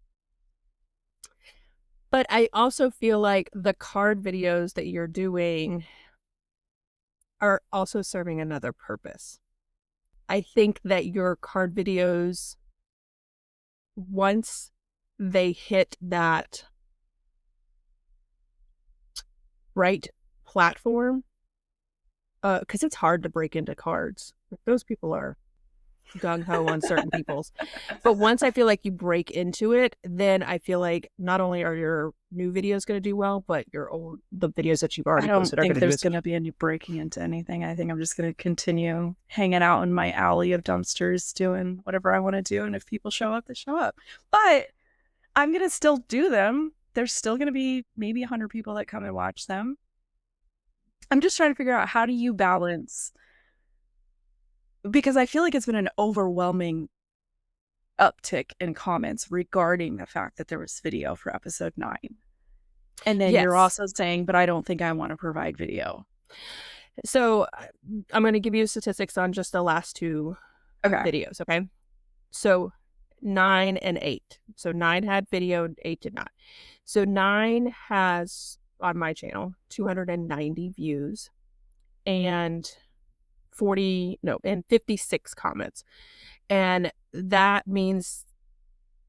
Speaker 1: But I also feel like the card videos that you're doing are also serving another purpose. I think that your card videos, once they hit that right platform, because it's hard to break into cards. Those people are gung-ho on certain people's. But once I feel like you break into it, then I feel like not only are your new videos going to do well, but the videos that you've already posted are going to do. I don't think
Speaker 2: there's going to be any breaking into anything. I think I'm just going to continue hanging out in my alley of dumpsters doing whatever I want to do. And if people show up, they show up. But I'm going to still do them. There's still going to be maybe 100 people that come and watch them. I'm just trying to figure out, how do you balance? Because I feel like it's been an overwhelming uptick in comments regarding the fact that there was video for episode 9. And then you're also saying, but I don't think I want to provide video.
Speaker 1: So I'm going to give you statistics on just the last 2 videos, okay? So 9 and 8. So 9 had video, 8 did not. So 9 has, on my channel, 290 views and 56 comments. And that means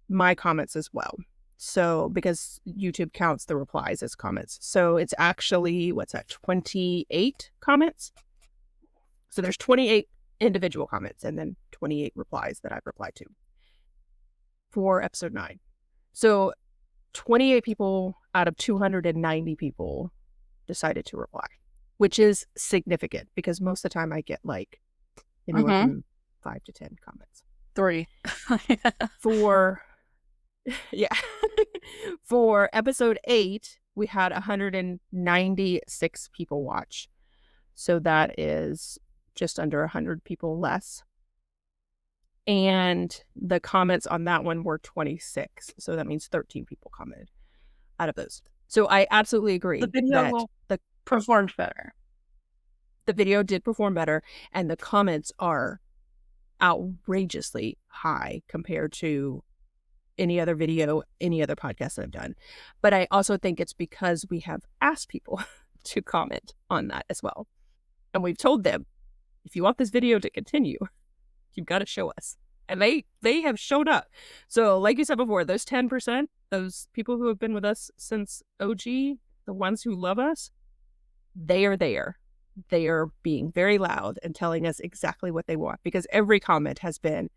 Speaker 1: my comments as well. So because YouTube counts the replies as comments. So it's actually, 28 comments? So there's 28 individual comments and then 28 replies that I've replied to for episode 9. So 28 people out of 290 people decided to reply, which is significant because most of the time I get like anywhere from 5 to 10 comments.
Speaker 2: 3.
Speaker 1: For episode 8, we had 196 people watch. So that is just under 100 people less. And the comments on that one were 26. So that means 13 people commented out of those. So I absolutely agree.
Speaker 2: The video performed better.
Speaker 1: The video did perform better. And the comments are outrageously high compared to any other video, any other podcast that I've done. But I also think it's because we have asked people to comment on that as well. And we've told them, if you want this video to continue, you've got to show us. And they have showed up. So like you said before, those 10%, those people who have been with us since OG, the ones who love us, they are there. They are being very loud and telling us exactly what they want. Because every comment has been,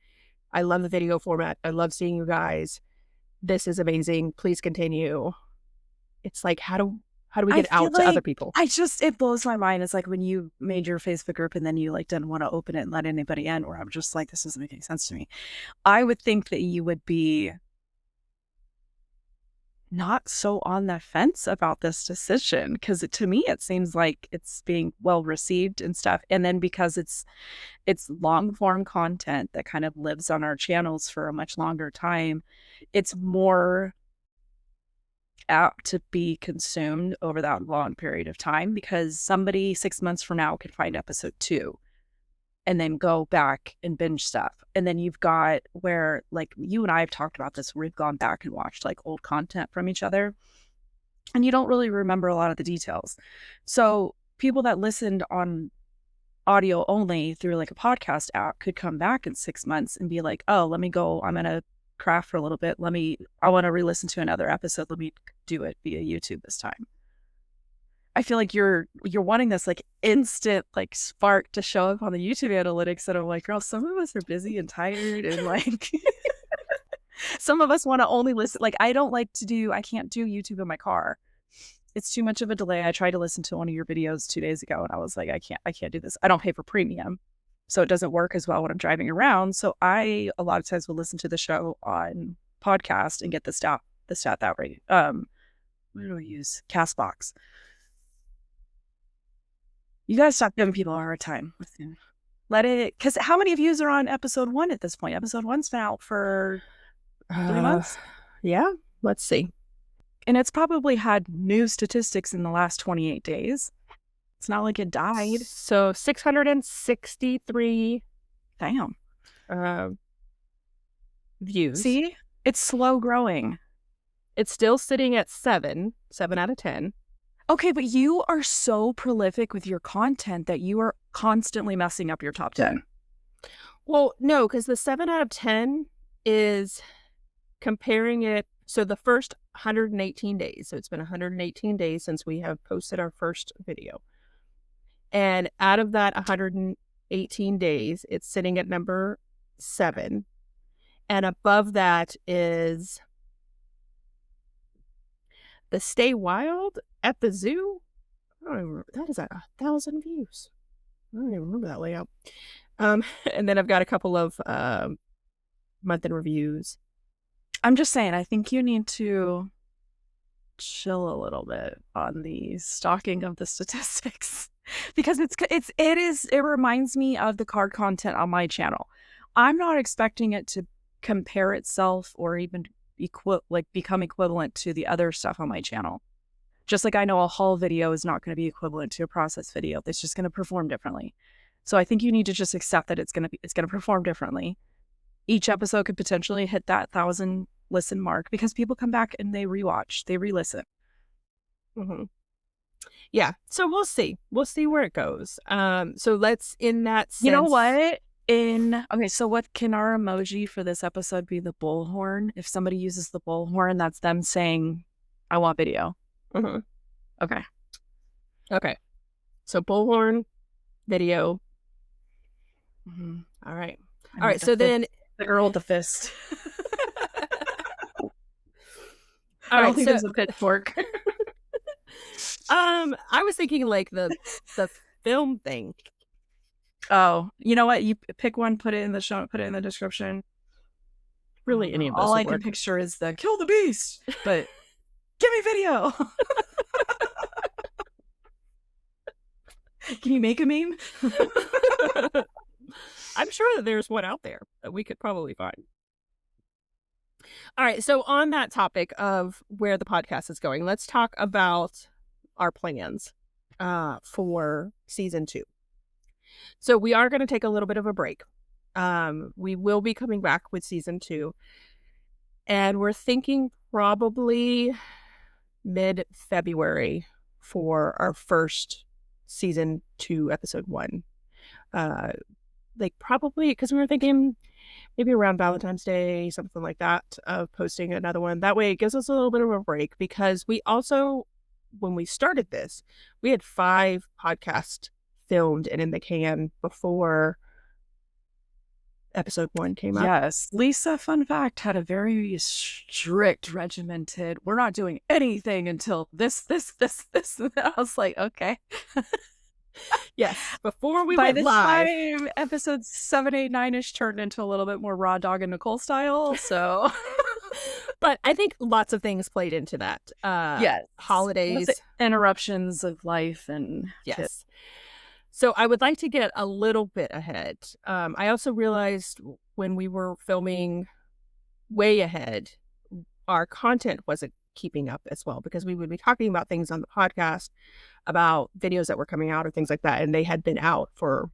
Speaker 1: I love the video format. I love seeing you guys. This is amazing. Please continue. It's like, how do we get out to other people?
Speaker 2: It blows my mind. It's like when you made your Facebook group and then you like didn't want to open it and let anybody in, or I'm just like, this isn't making sense to me. I would think that you would be, not so on the fence about this decision, because to me it seems like it's being well received and stuff. And then because it's long form content that kind of lives on our channels for a much longer time, it's more apt to be consumed over that long period of time, because somebody 6 months from now could find episode 2 and then go back and binge stuff. And then you've got where, like, you and I have talked about this, we've gone back and watched like old content from each other, and you don't really remember a lot of the details. So people that listened on audio only through like a podcast app could come back in 6 months and be like, oh, let me go, I'm going to craft for a little bit. I want to re-listen to another episode. Let me do it via YouTube this time. I feel like you're wanting this like instant like spark to show up on the YouTube analytics, and I'm like, girl, some of us are busy and tired, and like some of us want to only listen. Like I can't do YouTube in my car. It's too much of a delay. I tried to listen to one of your videos 2 days ago, and I was like, I can't do this. I don't pay for premium, so it doesn't work as well when I'm driving around. So I a lot of times will listen to the show on podcast and get the stat that way. What do I use? Castbox. You guys stop giving people a hard time. Let it, because how many views are on episode 1 at this point? Episode 1's been out for 3 months.
Speaker 1: Yeah, let's see.
Speaker 2: And it's probably had new statistics in the last 28 days. It's not like it died.
Speaker 1: So 663
Speaker 2: Damn.
Speaker 1: views.
Speaker 2: See? It's slow growing.
Speaker 1: It's still sitting at 7 out of 10.
Speaker 2: Okay, but you are so prolific with your content that you are constantly messing up your top 10.
Speaker 1: Well, no, because the 7 out of 10 is comparing it. So the first 118 days. So it's been 118 days since we have posted our first video. And out of that 118 days, it's sitting at number 7. And above that is the Stay Wild at the Zoo. I don't even remember. That is at 1,000 views. I don't even remember that layout. And then I've got a couple of month in reviews.
Speaker 2: I'm just saying, I think you need to chill a little bit on the stalking of the statistics, because it reminds me of the card content on my channel. I'm not expecting it to compare itself or even become equivalent to the other stuff on my channel. Just like I know a haul video is not going to be equivalent to a process video. It's just going to perform differently. So I think you need to just accept that it's going to perform differently. Each episode could potentially hit that 1,000 listen mark, because people come back and they rewatch, they re-listen.
Speaker 1: Mm-hmm. Yeah. So we'll see where it goes. So let's, in that sense,
Speaker 2: you know what? Okay, so what can our emoji for this episode be? The bullhorn. If somebody uses the bullhorn, that's them saying, I want video.
Speaker 1: Mm-hmm.
Speaker 2: Okay.
Speaker 1: So bullhorn, video.
Speaker 2: Mm-hmm.
Speaker 1: All right. So then
Speaker 2: the girl with the fist.
Speaker 1: I
Speaker 2: don't think there's a pitchfork.
Speaker 1: I was thinking like the film thing.
Speaker 2: Oh, you know what? You pick one, put it in the show, put it in the description.
Speaker 1: Really, any of those.
Speaker 2: All I can picture is the kill the beast, but give me video. Can you make a meme?
Speaker 1: I'm sure that there's one out there that we could probably find. All right. So on that topic of where the podcast is going, let's talk about our plans for season 2. So we are going to take a little bit of a break. We will be coming back with season 2. And we're thinking probably mid-February for our first season 2, episode 1. Like probably, because we were thinking maybe around Valentine's Day, something like that, of posting another one. That way it gives us a little bit of a break, because we also, when we started this, we had 5 podcasts filmed and in the can before episode 1 came out.
Speaker 2: Yes. Lisa, fun fact, had a very strict, regimented, we're not doing anything until this. And I was like, okay.
Speaker 1: Yes. Before we
Speaker 2: By
Speaker 1: went
Speaker 2: the
Speaker 1: live,
Speaker 2: time episode 7, 8, 9-ish turned into a little bit more raw dog and Nicole style. So
Speaker 3: But I think lots of things played into that.
Speaker 2: Yes.
Speaker 3: Holidays.
Speaker 2: Interruptions of life and
Speaker 3: Yes.
Speaker 2: kids.
Speaker 3: So I would like to get a little bit ahead. I also realized when we were filming way ahead, our content wasn't keeping up as well, because we would be talking about things on the podcast, about videos that were coming out or things like that, and they had been out for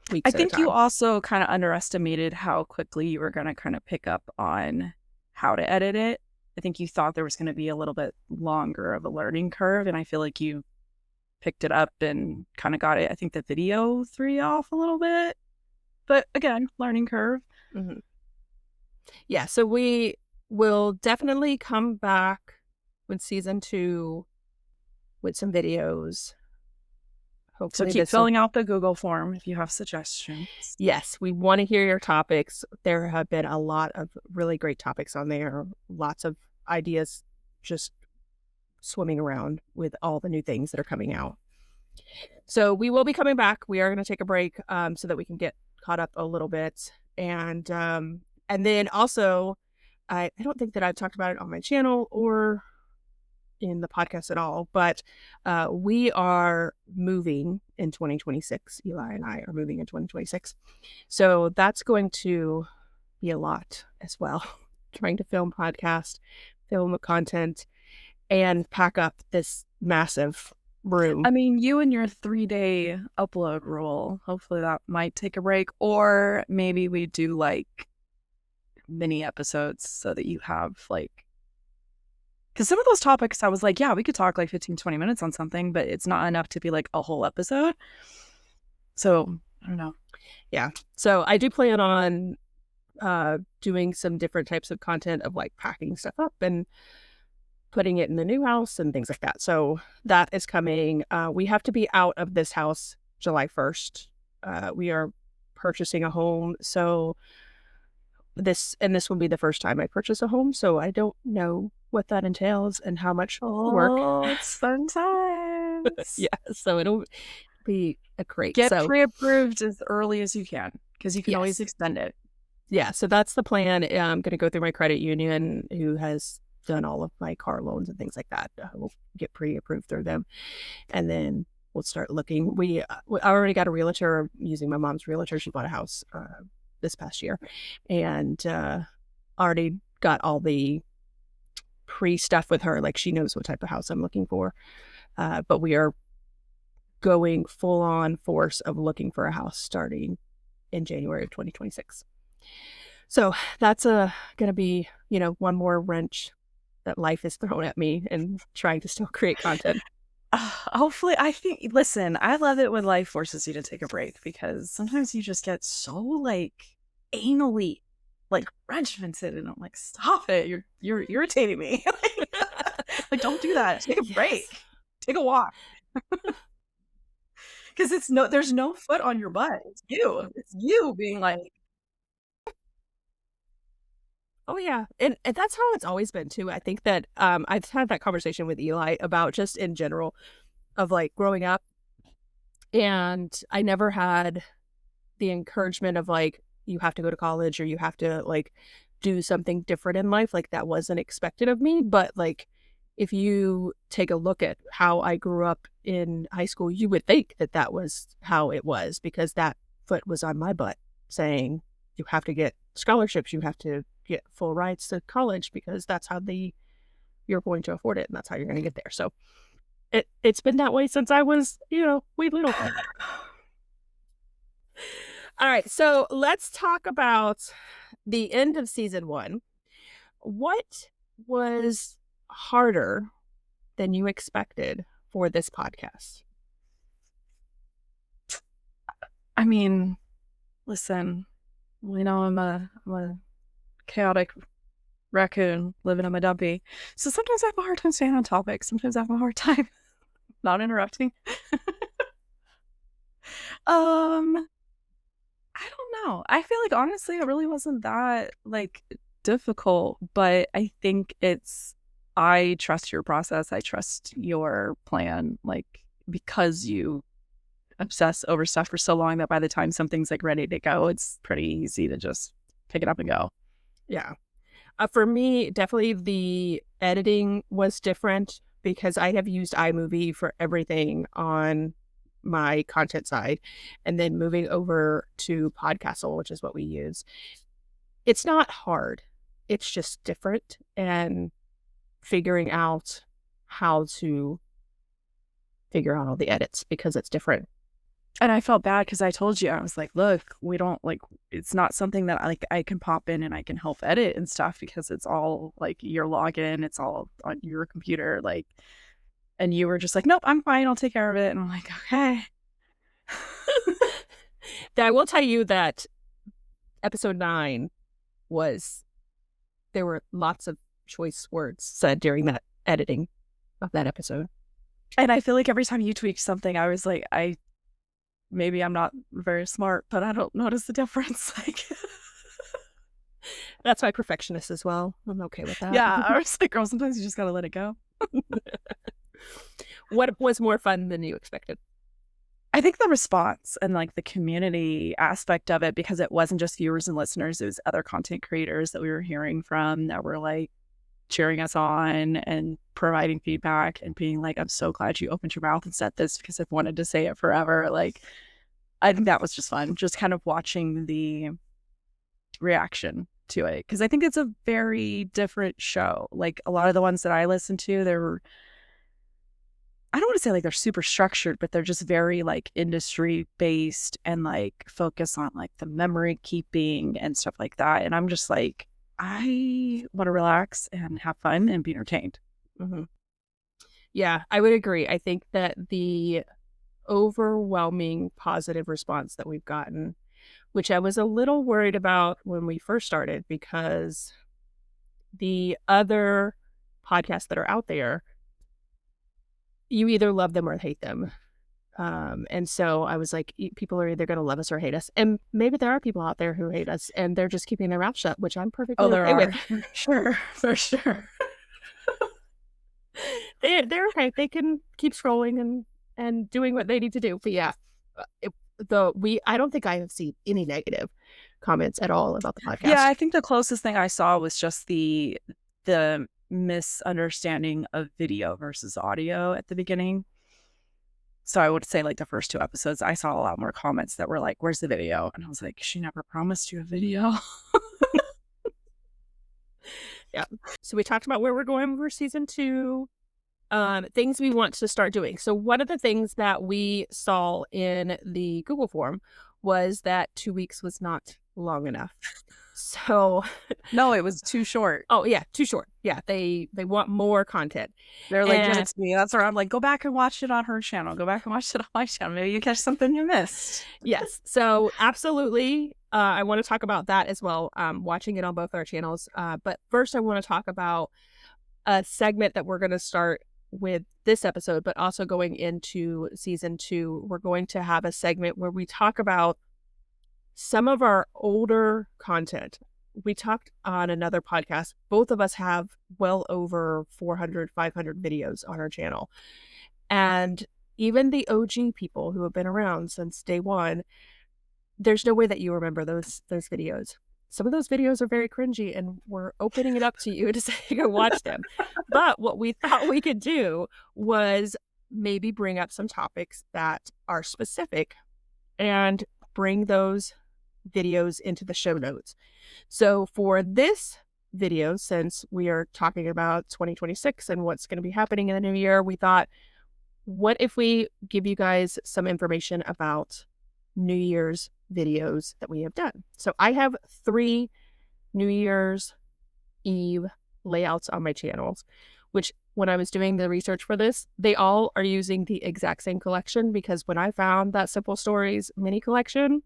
Speaker 3: weeks
Speaker 2: I
Speaker 3: at a
Speaker 2: think
Speaker 3: time.
Speaker 2: you also kind of underestimated how quickly you were going to kind of pick up on how to edit it. I think you thought there was going to be a little bit longer of a learning curve, and I feel like you picked it up and kind of got it. I think the video threw you off a little bit, but again, learning curve.
Speaker 3: Mm-hmm. Yeah, so we will definitely come back with season 2 with some videos.
Speaker 2: So
Speaker 3: Hopefully
Speaker 2: keep filling out the Google form if you have suggestions.
Speaker 3: Yes, we want to hear your topics. There have been a lot of really great topics on there. Lots of ideas just swimming around with all the new things that are coming out. So we will be coming back. We are going to take a break so that we can get caught up a little bit. And then also, I don't think that I've talked about it on my channel or in the podcast at all, but we are moving in 2026. Eli and I are moving in 2026. So that's going to be a lot as well. Trying to film podcast, film content, and pack up this massive room.
Speaker 2: I mean, you and your 3-day upload rule, hopefully that might take a break, or maybe we do like mini episodes so that you have like, because some of those topics I was like, yeah, we could talk like 15-20 minutes on something, but it's not enough to be like a whole episode. So I don't know.
Speaker 3: Yeah, so I do plan on doing some different types of content of like packing stuff up and putting it in the new house and things like that. So that is coming. We have to be out of this house July 1st. We are purchasing a home. So this will be the first time I purchase a home. So I don't know what that entails and how much work.
Speaker 2: Oh, it's fun times.
Speaker 3: Yeah, so it'll be a great.
Speaker 2: Get pre-approved as early as you can, because you can always extend it.
Speaker 3: Yeah, so that's the plan. I'm going to go through my credit union, who has done all of my car loans and things like that. We'll get pre-approved through them, and then we'll start looking. I already got a realtor using my mom's realtor. She bought a house this past year, and already got all the pre-stuff with her. Like, she knows what type of house I'm looking for. But we are going full-on force of looking for a house starting in January of 2026. So that's going to be, one more wrench that life has thrown at me and trying to still create content.
Speaker 2: Hopefully, listen, I love it when life forces you to take a break, because sometimes you just get so like anally like regimented, and I'm like, stop it. You're irritating me. Like, don't do that. Take a break. Take a walk. Because there's no foot on your butt. It's you being like,
Speaker 3: oh yeah, and that's how it's always been too. I think that I've had that conversation with Eli about just in general of like growing up, and I never had the encouragement of like, you have to go to college or you have to like do something different in life. Like, that wasn't expected of me. But like, if you take a look at how I grew up in high school, you would think that that was how it was, because that foot was on my butt saying, you have to get scholarships, you have to get full rides to college, because that's how you're going to afford it, and that's how you're going to get there. So it's been that way since I was, wee little. All right, so let's talk about the end of season 1. What was harder than you expected for this podcast?
Speaker 2: I mean, listen, I'm a chaotic raccoon living in my dumpy. So sometimes I have a hard time staying on topic. Sometimes I have a hard time not interrupting. I don't know. I feel like, honestly, it really wasn't that like difficult, but I think I trust your process. I trust your plan, like, because you obsess over stuff for so long that by the time something's like ready to go, it's pretty easy to just pick it up and go.
Speaker 3: Yeah. For me, definitely the editing was different because I have used iMovie for everything on my content side, and then moving over to Podcastle, which is what we use. It's not hard. It's just different, and figuring out how to figure out all the edits because it's different.
Speaker 2: And I felt bad because I told you, I was like, look, we don't like, it's not something that I can pop in and I can help edit and stuff because it's all like your login, it's all on your computer. Like, and you were just like, nope, I'm fine. I'll take care of it. And I'm like, okay.
Speaker 3: I will tell you that episode 9 there were lots of choice words said during that editing of that episode.
Speaker 2: And I feel like every time you tweaked something, I was like, maybe I'm not very smart, but I don't notice the difference. Like,
Speaker 3: that's my perfectionist as well. I'm okay with that.
Speaker 2: Yeah, I was like, girl, sometimes you just gotta let it go.
Speaker 3: What was more fun than you expected?
Speaker 2: I think the response and like the community aspect of it, because it wasn't just viewers and listeners, it was other content creators that we were hearing from that were like cheering us on and providing feedback and being like, I'm so glad you opened your mouth and said this because I've wanted to say it forever. Like, I think that was just fun, just kind of watching the reaction to it, because I think it's a very different show. Like a lot of the ones that I listened to, I don't want to say like they're super structured, but they're just very like industry based and like focus on like the memory keeping and stuff like that. And I'm just like, I want to relax and have fun and be entertained.
Speaker 3: Mm-hmm. Yeah, I would agree. I think that the overwhelming positive response that we've gotten, which I was a little worried about when we first started, because the other podcasts that are out there, you either love them or hate them. And so I was like, people are either going to love us or hate us. And maybe there are people out there who hate us and they're just keeping their mouth shut, which I'm perfectly okay with.
Speaker 2: For sure.
Speaker 3: They're okay. They can keep scrolling and doing what they need to do. But yeah, I don't think I have seen any negative comments at all about the podcast.
Speaker 2: Yeah, I think the closest thing I saw was just the misunderstanding of video versus audio at the beginning. So I would say like the first 2 episodes, I saw a lot more comments that were like, where's the video? And I was like, she never promised you a video.
Speaker 3: Yeah. So we talked about where we're going for season 2, things we want to start doing. So one of the things that we saw in the Google form was that 2 weeks was not long enough. So
Speaker 2: no, it was too short.
Speaker 3: Oh yeah, too short. Yeah, they want more content.
Speaker 2: They're like, give it to me. That's where I'm like, go back and watch it on her channel. Go back and watch it on my channel. Maybe you catch something you missed.
Speaker 3: Yes. So absolutely, I want to talk about that as well. Watching it on both our channels. But first, I want to talk about a segment that we're going to start with this episode, but also going into season 2, we're going to have a segment where we talk about some of our older content. We talked on another podcast. Both of us have well over 400, 500 videos on our channel. And even the OG people who have been around since day one, there's no way that you remember those videos. Some of those videos are very cringy, and we're opening it up to you to say go watch them. But what we thought we could do was maybe bring up some topics that are specific and bring those videos into the show notes. So for this video, since we are talking about 2026 and what's going to be happening in the new year, we thought, what if we give you guys some information about New Year's videos that we have done? So I have 3 New Year's Eve layouts on my channels, which when I was doing the research for this, they all are using the exact same collection, because when I found that Simple Stories mini collection,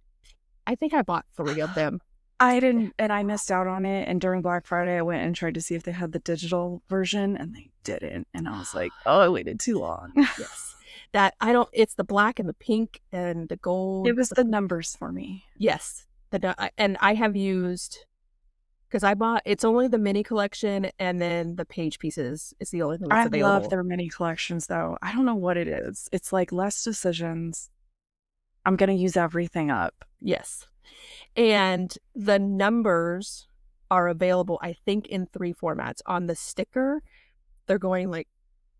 Speaker 3: I think I bought 3 of them.
Speaker 2: I didn't, and I missed out on it. And during Black Friday, I went and tried to see if they had the digital version, and they didn't. And I was like, oh, I waited too long.
Speaker 3: Yes. It's the black and the pink and the gold.
Speaker 2: It was the numbers for me.
Speaker 3: Yes. And I have used, because it's only the mini collection, and then the page pieces is the only thing that's available.
Speaker 2: I love their mini collections, though. I don't know what it is. It's like less decisions. I'm going to use everything up.
Speaker 3: Yes. And the numbers are available, I think, in 3 formats. On the sticker, they're going like,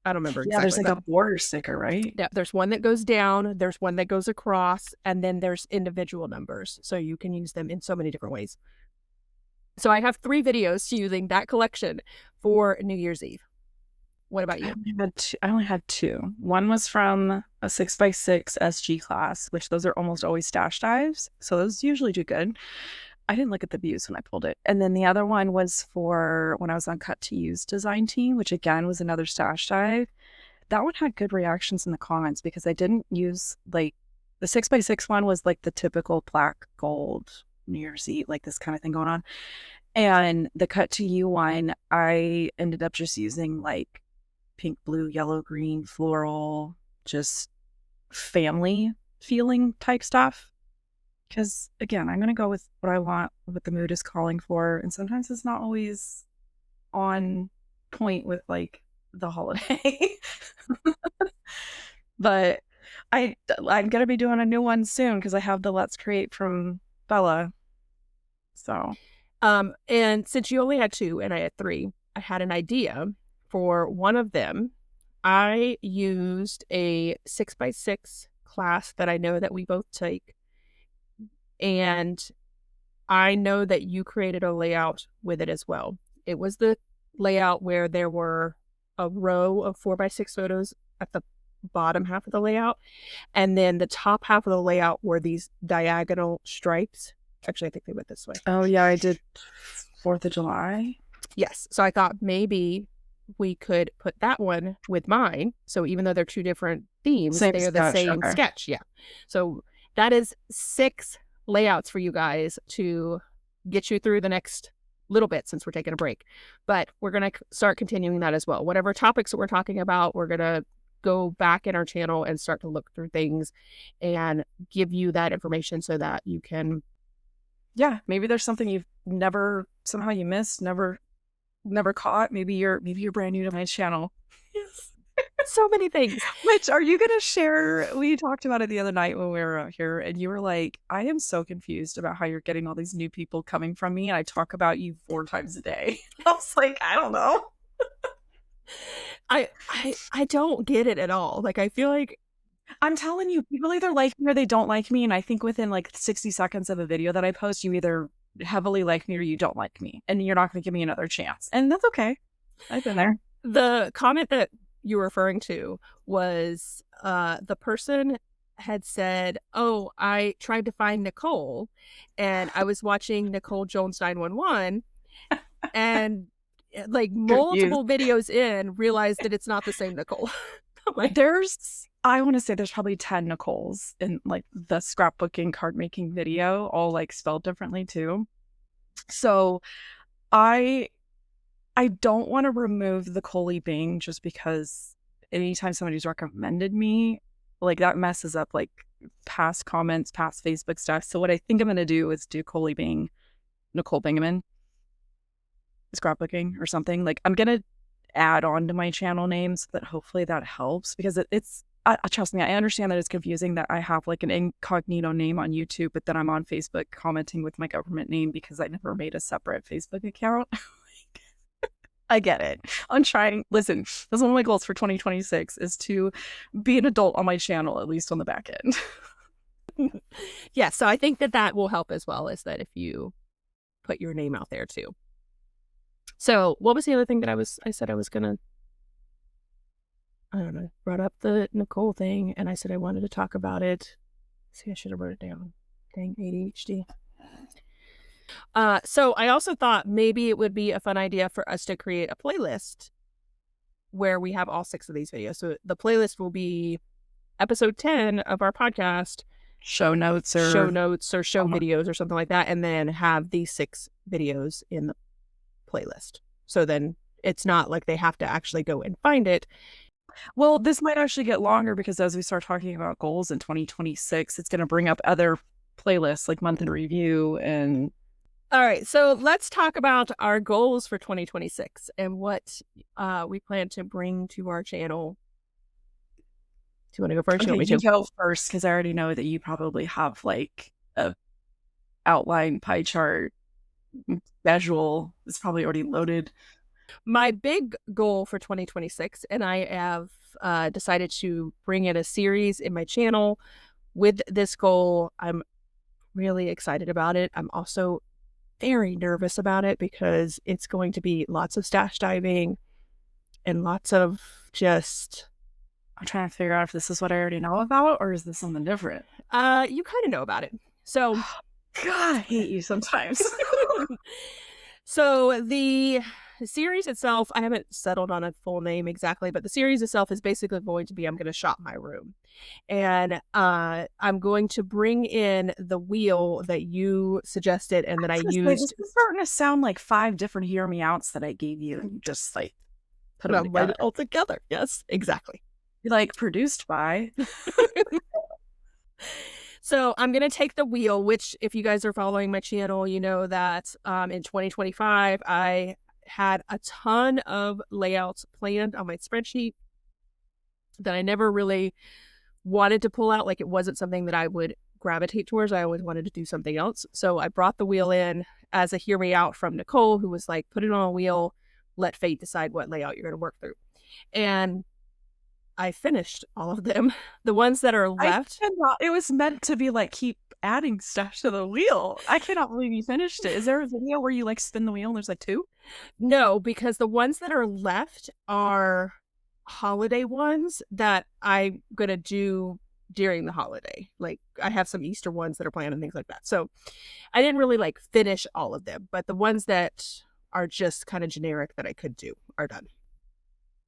Speaker 3: I don't remember exactly.
Speaker 2: Yeah, there's like a border sticker, right?
Speaker 3: Yeah, there's one that goes down, there's one that goes across, and then there's individual numbers. So you can use them in so many different ways. So I have 3 videos using that collection for New Year's Eve. What about you?
Speaker 2: I only had 2. One was from a 6x6 SG class, which those are almost always stash dives. So those usually do good. I didn't look at the views when I pulled it. And then the other one was for when I was on Cut to Use design team, which again was another stash dive. That one had good reactions in the comments because I didn't use like the 6x6 one was like the typical black gold New Year's Eve, like this kind of thing going on. And the Cut to You one, I ended up just using like pink, blue, yellow, green, floral, just family feeling type stuff. Because again, I'm going to go with what I want, what the mood is calling for. And sometimes it's not always on point with like the holiday. But I'm going to be doing a new one soon because I have the Let's Create from Bella. So,
Speaker 3: and since you only had 2 and I had 3, I had an idea for one of them. I used a 6x6 class that I know that we both take. And I know that you created a layout with it as well. It was the layout where there were a row of 4x6 photos at the bottom half of the layout. And then the top half of the layout were these diagonal stripes. Actually, I think they went this way.
Speaker 2: Oh, yeah, I did 4th of July.
Speaker 3: Yes. So I thought maybe we could put that one with mine. So even though they're 2 different themes, they are the same sketch. Yeah. So that is 6 layouts for you guys to get you through the next little bit since we're taking a break. But we're going to start continuing that as well. Whatever topics that we're talking about, we're going to go back in our channel and start to look through things and give you that information so that you can.
Speaker 2: Yeah, maybe there's something you've never, somehow you missed, never caught. Maybe you're brand new to my channel.
Speaker 3: So many things.
Speaker 2: Which are you going to share? We talked about it the other night when we were out here and you were like, I am so confused about how you're getting all these new people coming from me. And I talk about you 4 times a day. I was like, I don't know.
Speaker 3: I don't get it at all. Like, I feel like
Speaker 2: I'm telling you, people either like me or they don't like me. And I think within like 60 seconds of a video that I post, you either heavily like me or you don't like me. And you're not going to give me another chance. And that's okay. I've been there.
Speaker 3: The comment that you were referring to was the person had said, oh, I tried to find Nicole and I was watching Nicole Jones 911 and like multiple videos in realized that it's not the same Nicole.
Speaker 2: Like, I want to say there's probably 10 Nicoles in like the scrapbooking card making video, all like spelled differently too. So I don't want to remove the Coley Bing just because anytime somebody's recommended me, like that messes up like past comments, past Facebook stuff. So what I think I'm going to do is do Coley Bing, Nicole Bingaman, scrapbooking or something. Like I'm going to add on to my channel names so that hopefully that helps because it's trust me, I understand that it's confusing that I have like an incognito name on YouTube, but then I'm on Facebook commenting with my government name because I never made a separate Facebook account. I get it. I'm trying. Listen, that's one of my goals for 2026 is to be an adult on my channel, at least on the back end.
Speaker 3: Yeah, so I think that will help as well, is that if you put your name out there too. So what was the other thing that I said I was going to, I don't know, brought up the Nicole thing and I said I wanted to talk about it. See, I should have wrote it down. Dang, ADHD. So I also thought maybe it would be a fun idea for us to create a playlist where we have all 6 of these videos. So the playlist will be episode 10 of our podcast,
Speaker 2: show notes or
Speaker 3: videos or something like that, and then have these 6 videos in the playlist. So then it's not like they have to actually go and find it.
Speaker 2: Well, this might actually get longer because as we start talking about goals in 2026, it's going to bring up other playlists like month in review and...
Speaker 3: All right, so let's talk about our goals for 2026 and what we plan to bring to our channel. Do you want to go first?
Speaker 2: Okay, you go first because I already know that you probably have like a outline pie chart visual is probably already loaded.
Speaker 3: My big goal for 2026, and I have decided to bring in a series in my channel with this goal. I'm really excited about it. I'm also very nervous about it because it's going to be lots of stash diving and lots of just...
Speaker 2: I'm trying to figure out if this is what I already know about or is this something different?
Speaker 3: You kind of know about it. So,
Speaker 2: God, I hate you sometimes.
Speaker 3: So the series itself, I haven't settled on a full name exactly, but the series itself is basically going to be, I'm going to shop my room. And I'm going to bring in the wheel that you suggested and that I used.
Speaker 2: This is starting to sound like 5 different hear me outs that I gave you. And you just like put them together.
Speaker 3: All together. Yes, exactly.
Speaker 2: Like produced by.
Speaker 3: So I'm going to take the wheel, which if you guys are following my channel, you know that in 2025, I had a ton of layouts planned on my spreadsheet that I never really wanted to pull out. Like it wasn't something that I would gravitate towards. I always wanted to do something else. So I brought the wheel in as a hear me out from Nicole, who was like, put it on a wheel, let fate decide what layout you're going to work through. And I finished all of them. The ones that are left.
Speaker 2: It was meant to be like, keep adding stuff to the wheel. I cannot believe you finished it. Is there a video where you like spin the wheel and there's like 2?
Speaker 3: No, because the ones that are left are holiday ones that I'm going to do during the holiday. Like I have some Easter ones that are planned and things like that. So I didn't really like finish all of them, but the ones that are just kind of generic that I could do are done.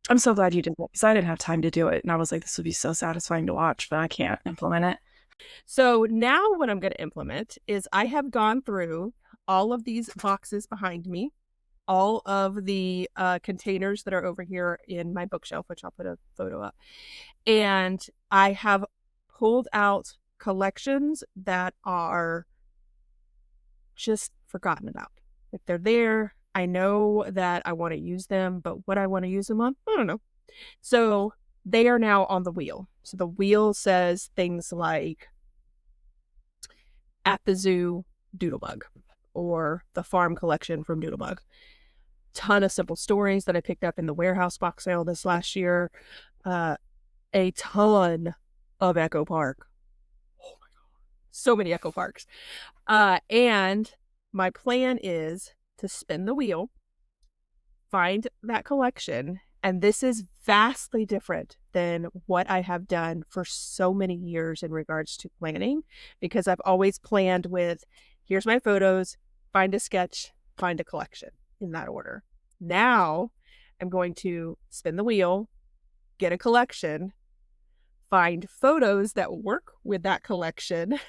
Speaker 2: I'm so glad you did that because I didn't have time to do it. And I was like, this would be so satisfying to watch, but I can't implement it.
Speaker 3: So now what I'm going to implement is I have gone through all of these boxes behind me, all of the containers that are over here in my bookshelf, which I'll put a photo up. And I have pulled out collections that are just forgotten about. If they're there, I know that I want to use them, but what I want to use them on, I don't know. So they are now on the wheel. So the wheel says things like At the Zoo, Doodlebug, or the Farm Collection from Doodlebug. Ton of simple stories that I picked up in the warehouse box sale this last year. A ton of Echo Park. Oh my God. So many Echo Parks. And my plan is to spin the wheel, find that collection, and this is vastly different than what I have done for so many years in regards to planning, because I've always planned with, here's my photos, find a sketch, find a collection, in that order. Now I'm going to spin the wheel, get a collection, find photos that work with that collection,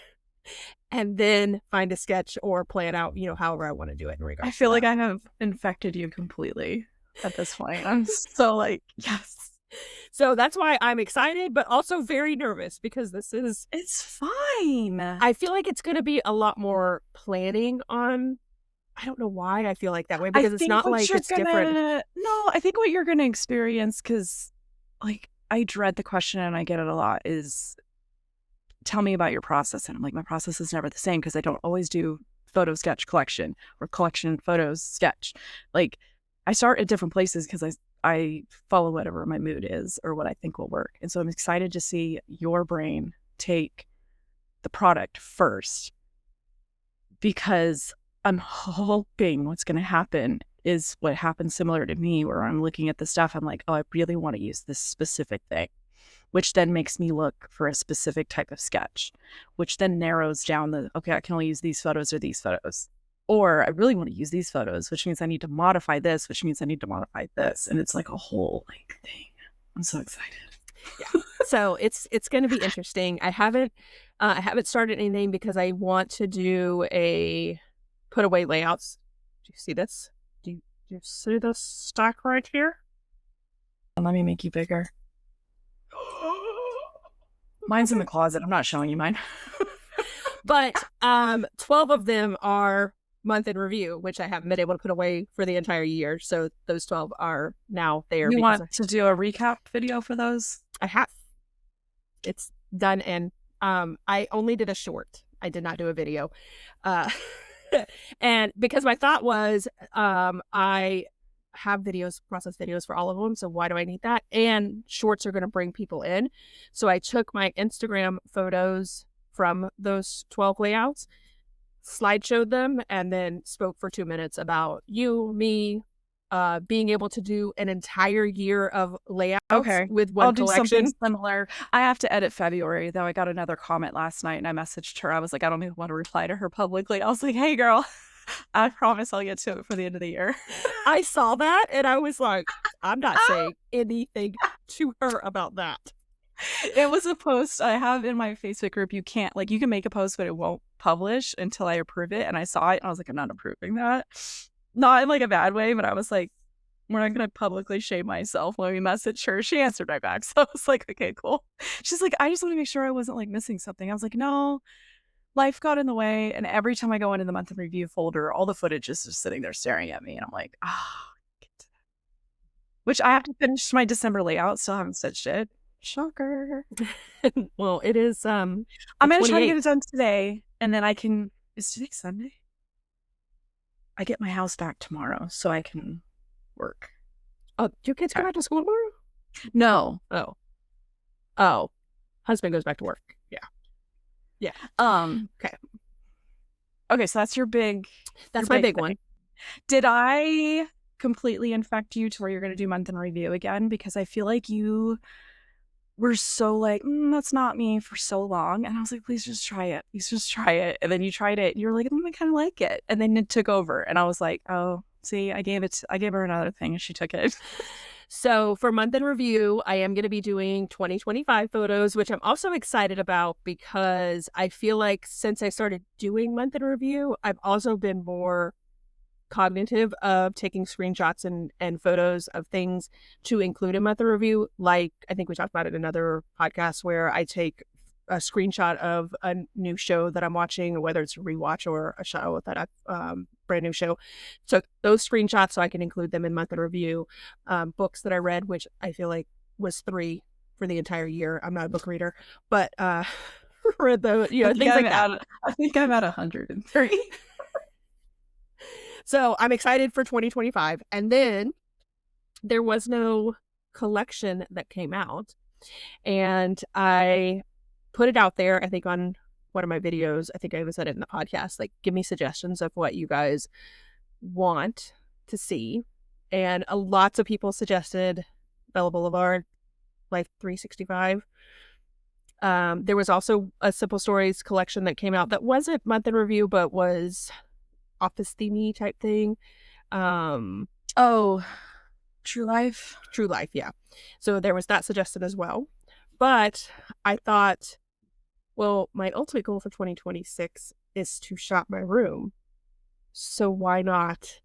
Speaker 3: and then find a sketch or plan out, however I want to do it in regards.
Speaker 2: I feel like I have infected you completely at this point. I'm so like, yes.
Speaker 3: So that's why I'm excited, but also very nervous because
Speaker 2: it's fine.
Speaker 3: I feel like it's going to be a lot more planning on. I don't know why I feel like that way, because it's not like it's different.
Speaker 2: No, I think what you're going to experience, because like I dread the question and I get it a lot, is tell me about your process. And I'm like, my process is never the same because I don't always do photo sketch collection or collection photos sketch. Like I start at different places because I follow whatever my mood is or what I think will work. And so I'm excited to see your brain take the product first, because I'm hoping what's going to happen is what happened similar to me, where I'm looking at the stuff. I'm like, oh, I really want to use this specific thing, which then makes me look for a specific type of sketch, which then narrows down okay, I can only use these photos or these photos. Or I really want to use these photos, which means I need to modify this, which means I need to modify this. And it's like a whole thing. I'm so excited.
Speaker 3: Yeah. So it's going to be interesting. I haven't started anything because I want to do a put away layouts. Do you see this? Do you see this stack right here?
Speaker 2: Let me make you bigger. Mine's in the closet. I'm not showing you mine.
Speaker 3: But 12 of them are month in review, which I haven't been able to put away for the entire year. So those 12 are now there.
Speaker 2: You want to do a recap video for those?
Speaker 3: I have. It's done, and I only did a short. I did not do a video. And because my thought was, I have videos, process videos for all of them. So why do I need that? And shorts are going to bring people in. So I took my Instagram photos from those 12 layouts, slideshowed them, and then spoke for 2 minutes about you, me, being able to do an entire year of layouts with one
Speaker 2: I'll do
Speaker 3: collection.
Speaker 2: something similar. I have to edit February, though. I got another comment last night and I messaged her. I was like, I don't even want to reply to her publicly. I was like, hey, girl, I promise I'll get to it for the end of the year.
Speaker 3: I saw that and I was like, I'm not saying anything to her about that.
Speaker 2: It was a post I have in my Facebook group. You can make a post, but it won't publish until I approve it. And I saw it and I was like, I'm not approving that. Not in like a bad way, but I was like, we're not going to publicly shame myself when we message her. She answered right back. So I was like, okay, cool. She's like, I just want to make sure I wasn't like missing something. I was like, no, life got in the way. And every time I go into the month in review folder, all the footage is just sitting there staring at me. And I'm like, get to that. Which I have to finish my December layout. Still haven't said shit. Shocker.
Speaker 3: Well, it is,
Speaker 2: I'm going to try to get it done today. And then is today Sunday? I get my house back tomorrow so I can work.
Speaker 3: Oh, your kids go back to school tomorrow?
Speaker 2: No.
Speaker 3: Oh. Husband goes back to work. Yeah.
Speaker 2: Okay, so that's your big...
Speaker 3: That's my big one.
Speaker 2: Did I completely infect you to where you're going to do month in review again? Because I feel like you were so like, that's not me for so long. And I was like, please just try it. Please just try it. And then you tried it. And you're like, I kind of like it. And then it took over. And I was like, oh, see, I gave her another thing and she took it.
Speaker 3: So for month in review, I am going to be doing 2025 photos, which I'm also excited about because I feel like since I started doing month in review, I've also been more cognitive of taking screenshots and photos of things to include in month in review. Like I think we talked about it in another podcast where I take a screenshot of a new show that I'm watching, whether it's a rewatch or a show that I've brand new show. So those screenshots so I can include them in month in review. Books that I read, which I feel like was 3 for the entire year. I'm not a book reader, but read those, things like that.
Speaker 2: I think I'm at 103.
Speaker 3: So I'm excited for 2025. And then there was no collection that came out. And I put it out there, I think on one of my videos. I think I even said it in the podcast, like, give me suggestions of what you guys want to see. And lots of people suggested Bella Boulevard, Life 365. There was also a Simple Stories collection that came out that wasn't month in review, but was office themey type thing.
Speaker 2: True Life,
Speaker 3: yeah. So there was that suggested as well. But I thought, well, my ultimate goal for 2026 is to shop my room. So why not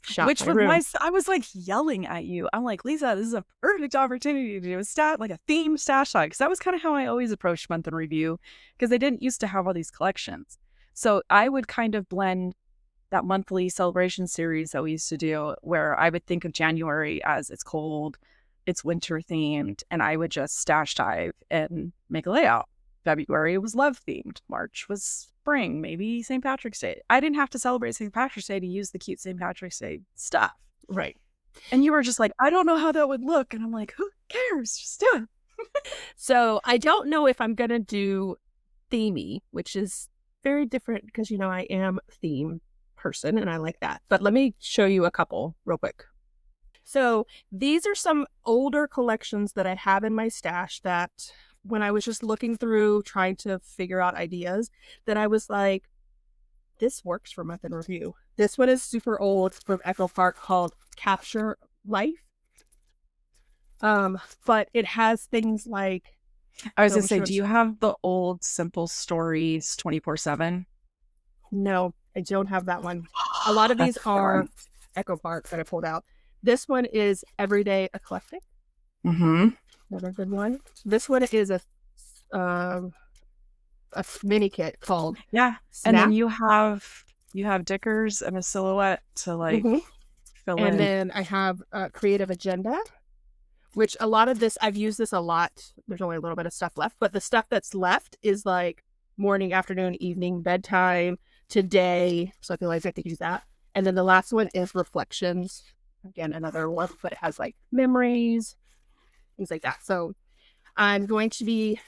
Speaker 3: shop my room?
Speaker 2: I was like yelling at you. I'm like, Lisa, this is a perfect opportunity to do a themed stash shop. Because that was kind of how I always approached month in review, because they didn't used to have all these collections. So I would kind of blend that monthly celebration series that we used to do, where I would think of January as it's cold, it's winter themed, and I would just stash dive and make a layout. February was love themed. March was spring, maybe St. Patrick's Day. I didn't have to celebrate St. Patrick's Day to use the cute St. Patrick's Day stuff.
Speaker 3: Right.
Speaker 2: And you were just like, I don't know how that would look. And I'm like, who cares? Just do it.
Speaker 3: So I don't know if I'm going to do themey, which is very different because, I am a theme person and I like that. But let me show you a couple real quick. So these are some older collections that I have in my stash that when I was just looking through trying to figure out ideas, that I was like, this works for month in review. This one is super old from Echo Park called Capture Life. But it has things like,
Speaker 2: I was going to say, do you have the old Simple Stories 24/7?
Speaker 3: No, I don't have that one. A lot of these are Echo Park that I pulled out. This one is Everyday Eclectic.
Speaker 2: Mm-hmm.
Speaker 3: Another good one. This one is a mini kit called
Speaker 2: Snap. And then you have Dickers and a silhouette to fill in.
Speaker 3: And then I have Creative Agenda, which a lot of this, I've used this a lot. There's only a little bit of stuff left, but the stuff that's left is like morning, afternoon, evening, bedtime today. So I feel like I have to use that. And then the last one is reflections. Again, another one, but it has like memories, things like that. So I'm going to be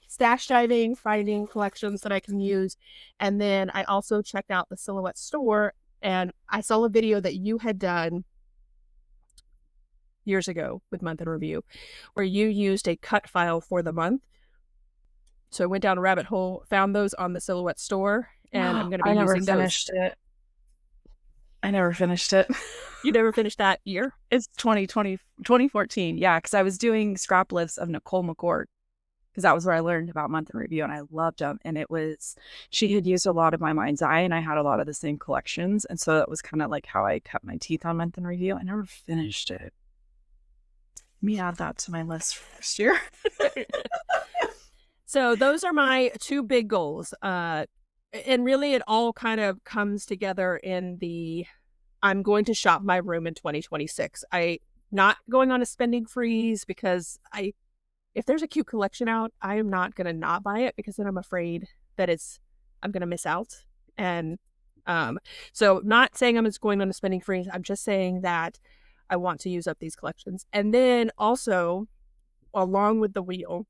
Speaker 3: stash diving, finding collections that I can use. And then I also checked out the Silhouette store, and I saw a video that you had done years ago with Month in Review, where you used a cut file for the month. So I went down a rabbit hole, found those on the Silhouette store, and I'm going to be using those.
Speaker 2: I never finished it.
Speaker 3: You never finished that year?
Speaker 2: It's 2014. Yeah, because I was doing scrap lists of Nicole McCord, because that was where I learned about Month in Review, and I loved them. And she had used a lot of my mind's eye, and I had a lot of the same collections. And so that was kind of like how I cut my teeth on Month in Review. I never finished it. Let me add that to my list for next year.
Speaker 3: So those are my two big goals. And really it all kind of comes together in I'm going to shop my room in 2026. I not going on a spending freeze, because if there's a cute collection out, I am not going to not buy it, because then I'm afraid that I'm going to miss out. And so not saying I'm just going on a spending freeze. I'm just saying that I want to use up these collections. And then also, along with the wheel,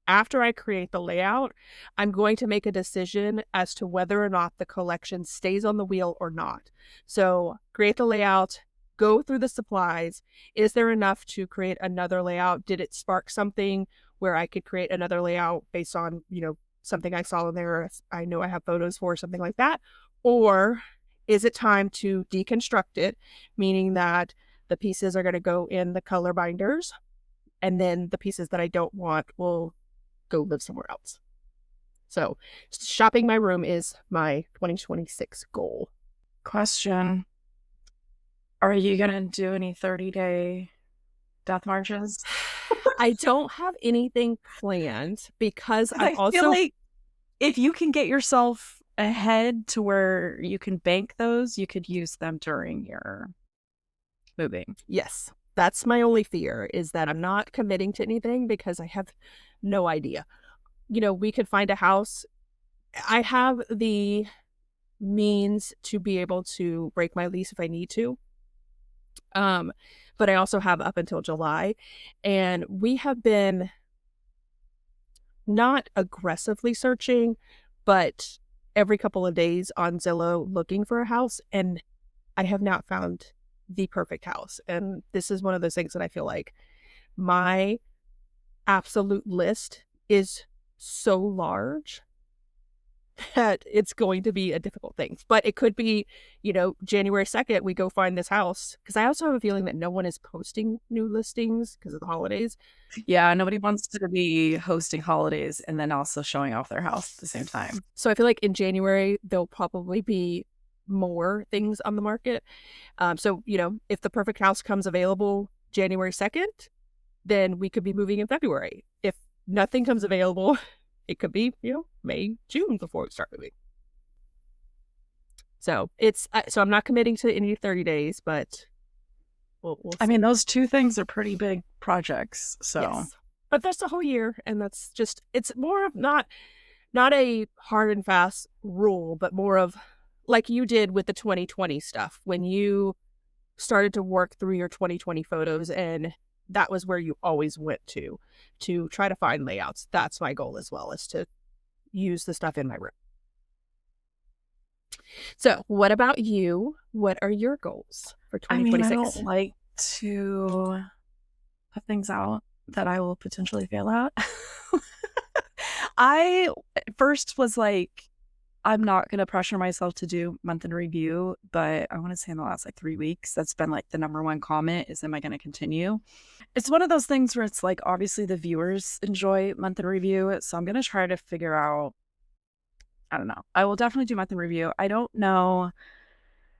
Speaker 3: after I create the layout, I'm going to make a decision as to whether or not the collection stays on the wheel or not. So create the layout, go through the supplies. Is there enough to create another layout? Did it spark something where I could create another layout based on, something I saw in there, I know I have photos for, something like that? Or is it time to deconstruct it, meaning that the pieces are going to go in the color binders, and then the pieces that I don't want will go live somewhere else? So shopping my room is my 2026 goal.
Speaker 2: Question. Are you going to do any 30-day death marches?
Speaker 3: I don't have anything planned, because I also
Speaker 2: feel like if you can get yourself ahead to where you can bank those, you could use them during your moving.
Speaker 3: Yes. That's my only fear, is that I'm not committing to anything because I have no idea. We could find a house. I have the means to be able to break my lease if I need to. But I also have up until July, and we have been not aggressively searching, but every couple of days on Zillow looking for a house, and I have not found the perfect house. And this is one of those things that I feel like my absolute list is so large that it's going to be a difficult thing. But it could be, January 2nd, we go find this house. Because I also have a feeling that no one is posting new listings because of the holidays.
Speaker 2: Yeah, nobody wants to be hosting holidays and then also showing off their house at the same time.
Speaker 3: So I feel like in January, there'll probably be more things on the market. So, if the perfect house comes available January 2nd, then we could be moving in February. If nothing comes available, it could be, May, June before we start moving. So so I'm not committing to any 30 days, but we'll see.
Speaker 2: I mean, those two things are pretty big projects. So,
Speaker 3: yes. But that's the whole year, and that's just, it's more of not a hard and fast rule, but more of like you did with the 2020 stuff, when you started to work through your 2020 photos, and that was where you always went to try to find layouts. That's my goal as well, is to use the stuff in my room. So what about you? What are your goals for 2026?
Speaker 2: I don't like to put things out that I will potentially fail at. I first was like, I'm not going to pressure myself to do Month in Review, but I want to say in the last 3 weeks, that's been the number one comment is, am I going to continue? It's one of those things where it's obviously the viewers enjoy Month in Review. So I'm going to try to figure out, I don't know. I will definitely do Month in Review. I don't know.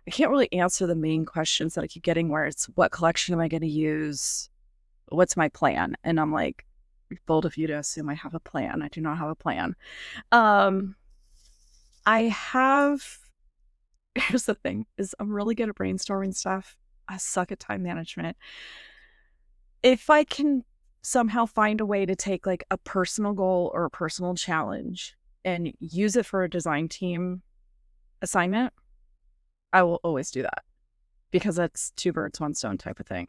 Speaker 2: I can't really answer the main questions that I keep getting, where it's, what collection am I going to use? What's my plan? And I'm like, bold of you to assume I have a plan. I do not have a plan. Here's the thing, is I'm really good at brainstorming stuff. I suck at time management. If I can somehow find a way to take a personal goal or a personal challenge and use it for a design team assignment, I will always do that because it's two birds, one stone type of thing.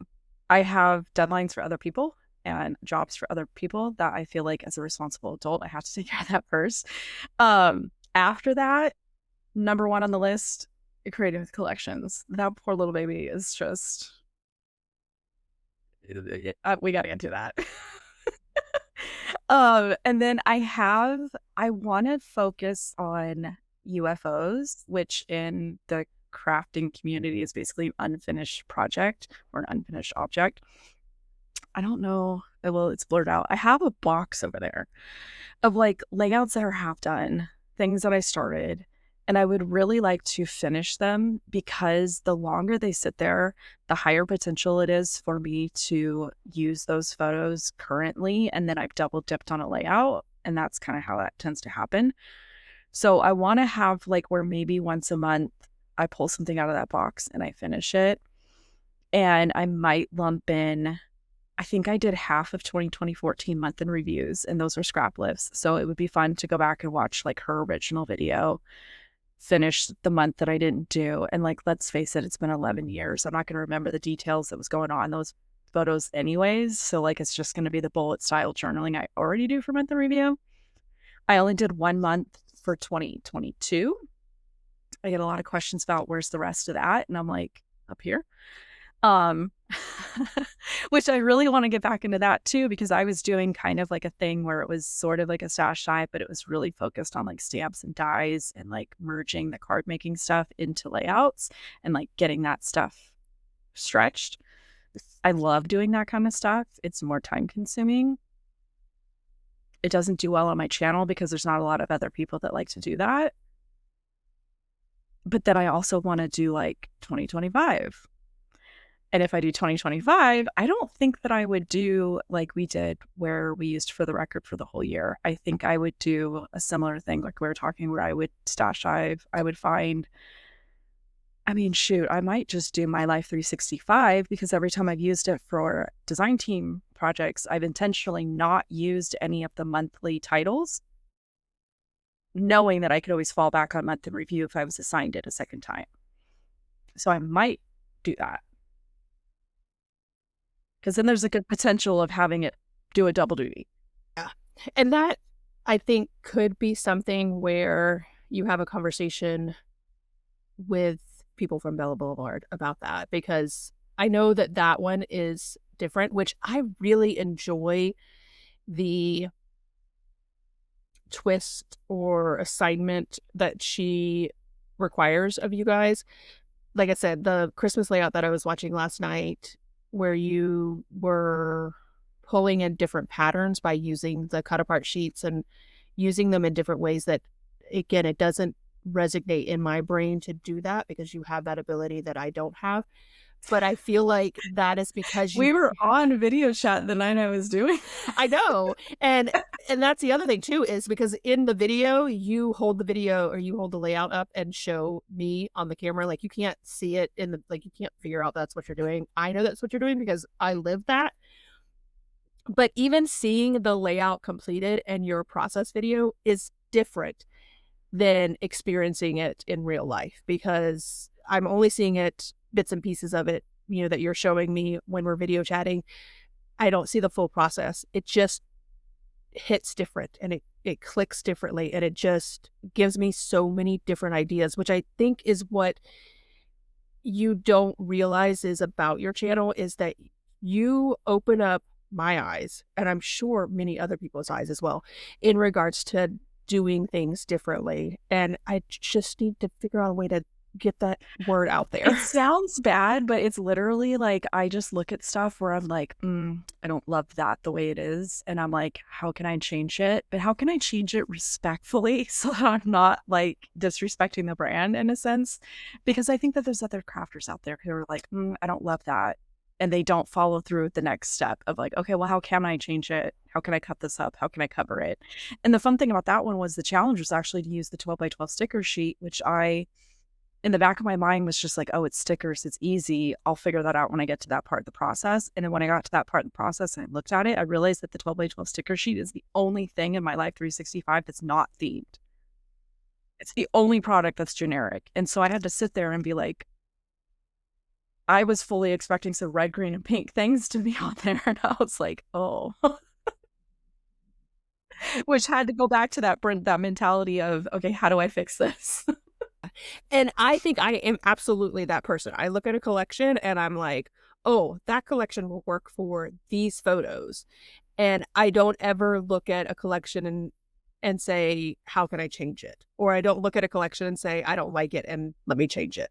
Speaker 2: I have deadlines for other people and jobs for other people that I feel like as a responsible adult, I have to take care of that first. After that, number one on the list, creative collections. That poor little baby is just, we got to get to that. And then I want to focus on UFOs, which in the crafting community is basically an unfinished project or an unfinished object. I don't know. Well, it's blurred out. I have a box over there of like layouts that are half done, things that I started, and I would really like to finish them because the longer they sit there, the higher potential it is for me to use those photos currently. And then I've double dipped on a layout, and that's kind of how that tends to happen. So I want to have like where maybe once a month I pull something out of that box and I finish it. And I might lump in, I think I did half of 2014 month in reviews, and those were scrap lifts. So it would be fun to go back and watch like her original video, finish the month that I didn't do. And like, let's face it, it's been 11 years. I'm not going to remember the details that was going on in those photos anyways. So like, it's just going to be the bullet style journaling I already do for month in review. I only did 1 month for 2022. I get a lot of questions about where's the rest of that. And I'm like, up here. Which I really want to get back into that too, because I was doing kind of like a thing where it was sort of like a stash site, but it was really focused on like stamps and dies and like merging the card making stuff into layouts and like getting that stuff stretched. I love doing that kind of stuff. It's more time consuming. It doesn't do well on my channel because there's not a lot of other people that like to do that. But then I also want to do like 2025. And if I do 2025, I don't think that I would do like we did where we used for the record for the whole year. I think I would do a similar thing like we were talking where I would stash dive. I would find, I mean, shoot, I might just do my Life 365 because every time I've used it for design team projects, I've intentionally not used any of the monthly titles, knowing that I could always fall back on month in review if I was assigned it a second time. So I might do that. Because then there's a good potential of having it do a double duty.
Speaker 3: Yeah. And that, I think, could be something where you have a conversation with people from Bella Boulevard about that. Because I know that that one is different, which I really enjoy the twist or assignment that she requires of you guys. Like I said, the Christmas layout that I was watching last night, where you were pulling in different patterns by using the cut apart sheets and using them in different ways that, again, it doesn't resonate in my brain to do that because you have that ability that I don't have. But I feel like that is because
Speaker 2: we were on video chat the night I was doing.
Speaker 3: I know. And that's the other thing too, is because in the video, you hold the video or you hold the layout up and show me on the camera. Like you can't see it in the, like you can't figure out that's what you're doing. I know that's what you're doing because I live that. But even seeing the layout completed and your process video is different than experiencing it in real life because I'm only seeing it, bits and pieces of it, you know, that you're showing me when we're video chatting. I don't see the full process. It just hits different and it clicks differently and it just gives me so many different ideas, which I think is what you don't realize is about your channel, is that you open up my eyes, and I'm sure many other people's eyes as well, in regards to doing things differently. And I just need to figure out a way to get that word out there.
Speaker 2: It sounds bad, but it's literally like I just look at stuff where I'm like, I don't love that the way it is. And I'm like, how can I change it? But how can I change it respectfully so that I'm not like disrespecting the brand in a sense? Because I think that there's other crafters out there who are like, I don't love that. And they don't follow through with the next step of like, okay, well, how can I change it? How can I cut this up? How can I cover it? And the fun thing about that one was the challenge was actually to use the 12 by 12 sticker sheet, which I, in the back of my mind was just like, oh, it's stickers. It's easy. I'll figure that out when I get to that part of the process. And then when I got to that part of the process and I looked at it, I realized that the 12 by 12 sticker sheet is the only thing in my Life 365 that's not themed. It's the only product that's generic. And so I had to sit there and be like, I was fully expecting some red, green, and pink things to be on there. And I was like, oh, which had to go back to that mentality of, okay, how do I fix this?
Speaker 3: And I think I am absolutely that person. I look at a collection and I'm like, oh, that collection will work for these photos. And I don't ever look at a collection and say, how can I change it? Or I don't look at a collection and say, I don't like it and let me change it.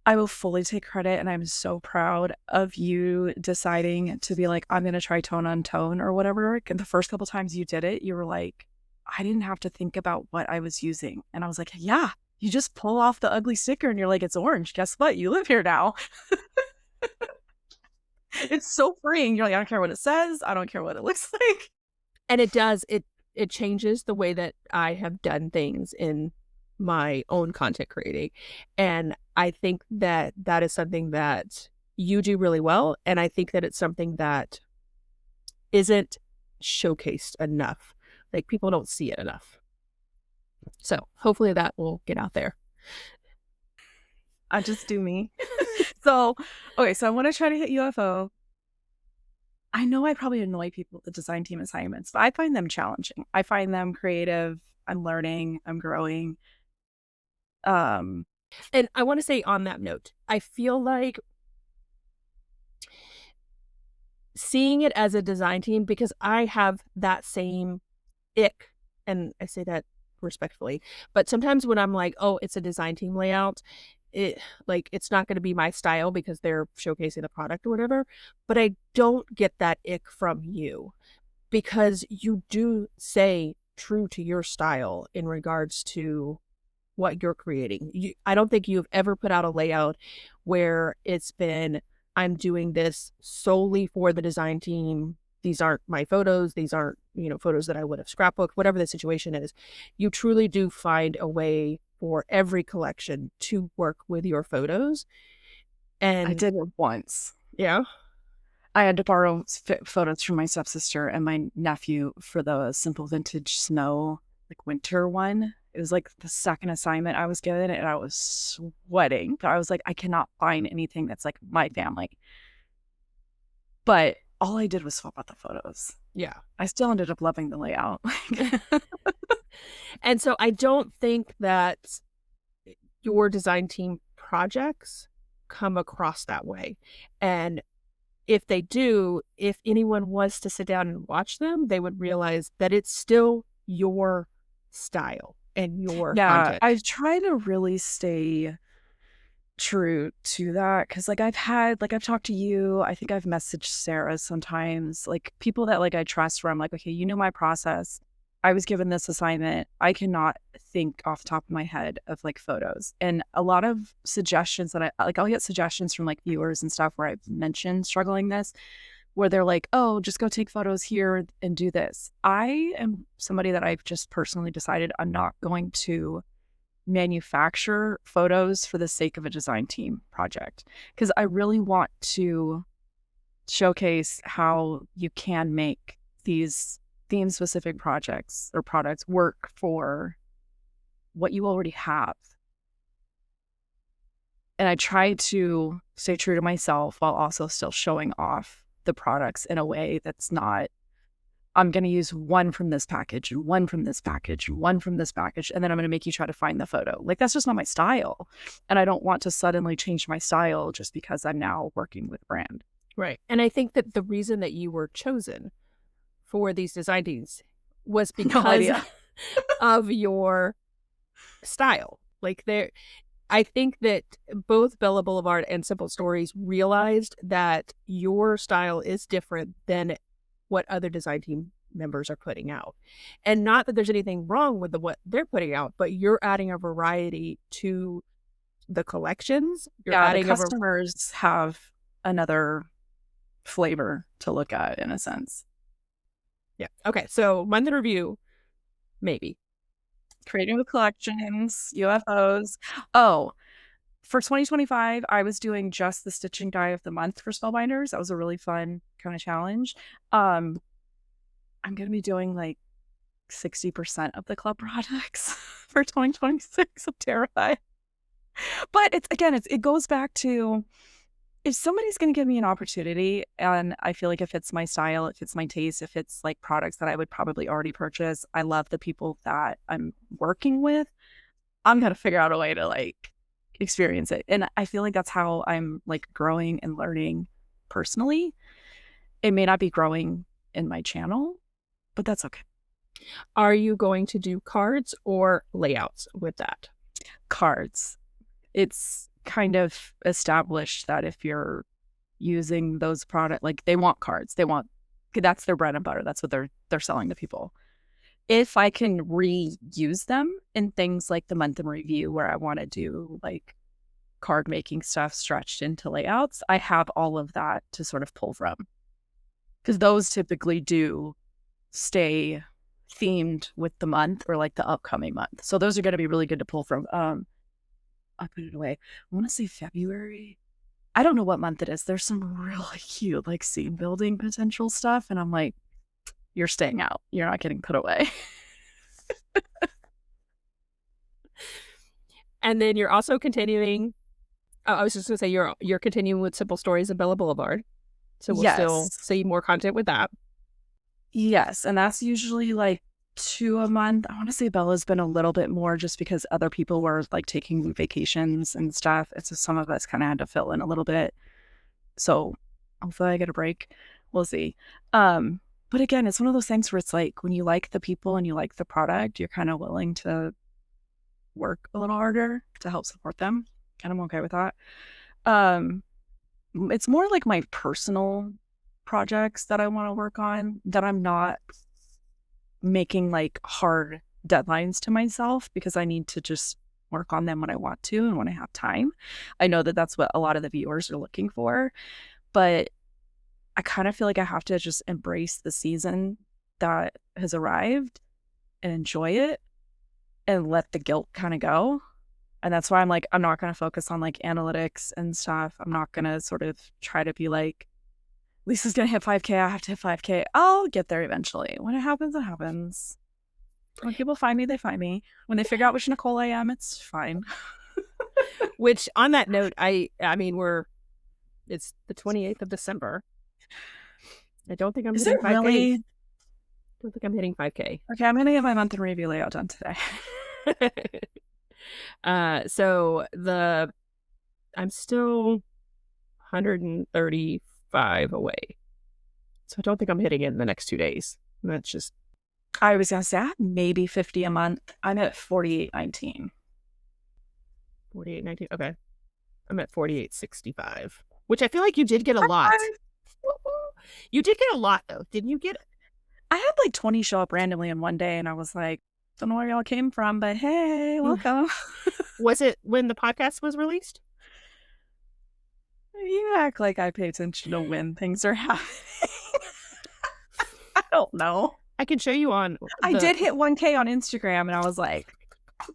Speaker 2: I will fully take credit, and I'm so proud of you deciding to be like, I'm going to try tone on tone or whatever. And the first couple times you did it, you were like, I didn't have to think about what I was using. And I was like, yeah, you just pull off the ugly sticker and you're like, it's orange. Guess what? You live here now. It's so freeing. You're like, I don't care what it says. I don't care what it looks like.
Speaker 3: And it does. It changes the way that I have done things in my own content creating. And I think that that is something that you do really well. And I think that it's something that isn't showcased enough. Like, people don't see it enough. So hopefully that will get out there.
Speaker 2: I just do me. So, okay, so I want to try to hit UFO. I know I probably annoy people with the design team assignments, but I find them challenging. I find them creative. I'm learning. I'm growing.
Speaker 3: And I want to say on that note, I feel like seeing it as a design team, because I have that same ick, and I say that respectfully, but sometimes when I'm like, oh, it's a design team layout, it's not going to be my style because they're showcasing the product or whatever, but I don't get that ick from you, because you do say true to your style in regards to what you're creating. I don't think you've ever put out a layout where it's been, I'm doing this solely for the design team. These aren't my photos. These aren't, photos that I would have scrapbooked, whatever the situation is. You truly do find a way for every collection to work with your photos. And
Speaker 2: I did it once.
Speaker 3: Yeah.
Speaker 2: I had to borrow photos from my stepsister and my nephew for the Simple Vintage Snow, winter one. It was the second assignment I was given, and I was sweating. I was like, I cannot find anything that's my family. But all I did was swap out the photos.
Speaker 3: Yeah.
Speaker 2: I still ended up loving the layout.
Speaker 3: And so I don't think that your design team projects come across that way. And if they do, if anyone was to sit down and watch them, they would realize that it's still your style and your content.
Speaker 2: I try to really stay true to that, because I've talked to you. I think I've messaged Sarah sometimes, people that I trust, where I'm like, okay, my process. I was given this assignment. I cannot think off the top of my head of photos, and a lot of suggestions that I'll get suggestions from viewers and stuff where I've mentioned struggling this, where they're like, oh, just go take photos here and do this. I am somebody that I've just personally decided I'm not going to manufacture photos for the sake of a design team project, because I really want to showcase how you can make these theme-specific projects or products work for what you already have. And I try to stay true to myself while also still showing off the products in a way that's not, I'm going to use one from this package and one from this package and one from this package, and then I'm going to make you try to find the photo. That's just not my style. And I don't want to suddenly change my style just because I'm now working with a brand.
Speaker 3: Right. And I think that the reason that you were chosen for these design teams was because of your style. I think that both Bella Boulevard and Simple Stories realized that your style is different than what other design team members are putting out. And not that there's anything wrong with what they're putting out, but you're adding a variety to the collections. You're adding
Speaker 2: the customers have another flavor to look at, in a sense.
Speaker 3: Yeah. Okay. So month in review, maybe.
Speaker 2: Creating the collections, UFOs. Oh, for 2025, I was doing just the stitching die of the month for Spellbinders. That was a really fun kind of challenge. I'm going to be doing 60% of the club products for 2026. I'm terrified. But it goes back to, if somebody's going to give me an opportunity and I feel like if it's my style, if it's my taste, if it's like products that I would probably already purchase, I love the people that I'm working with, I'm going to figure out a way to like experience it. And I feel like that's how I'm like growing and learning personally. It may not be growing in my channel, but that's okay.
Speaker 3: Are you going to do cards or layouts with that?
Speaker 2: Cards. It's kind of established that if you're using those products, like they want cards, that's their bread and butter. That's what they're selling to people. If I can reuse them in things like the month in review where I want to do like card making stuff stretched into layouts, I have all of that to sort of pull from. Because those typically do stay themed with the month or like the upcoming month. So those are going to be really good to pull from. I put it away. I want to say February. I don't know what month it is. There's some really cute like scene building potential stuff. And I'm like, you're staying out. You're not getting put away.
Speaker 3: And then you're also continuing. I was just going to say you're continuing with Simple Stories of Bella Boulevard. So we'll still see more content with that.
Speaker 2: Yes. And that's usually like 2 a month. I want to say Bella's been a little bit more just because other people were like taking vacations and stuff. It's just some of us kind of had to fill in a little bit. So hopefully I get a break. We'll see. But again, it's one of those things where it's like when you like the people and you like the product, you're kind of willing to work a little harder to help support them. And I'm okay with that. It's more like my personal projects that I want to work on that I'm not making like hard deadlines to myself because I need to just work on them when I want to and when I have time. I know that that's what a lot of the viewers are looking for, but I kind of feel like I have to just embrace the season that has arrived and enjoy it and let the guilt kind of go. And that's why I'm like, I'm not going to focus on like analytics and stuff. I'm not going to sort of try to be like, Lisa's going to hit 5K. I have to hit 5K. I'll get there eventually. When it happens, it happens. When people find me, they find me. When they figure out which Nicole I am, it's fine.
Speaker 3: Which on that note, I mean, it's the 28th of December. I don't think I'm hitting 5K.
Speaker 2: Really?
Speaker 3: I don't think I'm hitting 5K.
Speaker 2: Okay, I'm going to get my month in review layout done today.
Speaker 3: So I'm still 135 away. So I don't think I'm hitting it in the next 2 days. That's just.
Speaker 2: I was going to say maybe 50 a month. I'm at 48.19.
Speaker 3: 48.19. Okay. I'm at 48.65, which I feel like you did get a lot. You did get a lot though. Didn't you get?
Speaker 2: I had like 20 show up randomly in one day and I was like, don't know where y'all came from, but hey, welcome.
Speaker 3: Was it when the podcast was released?
Speaker 2: You act like I pay attention to when things are happening. I don't know.
Speaker 3: I can show you on.
Speaker 2: I did hit 1K on Instagram and I was like,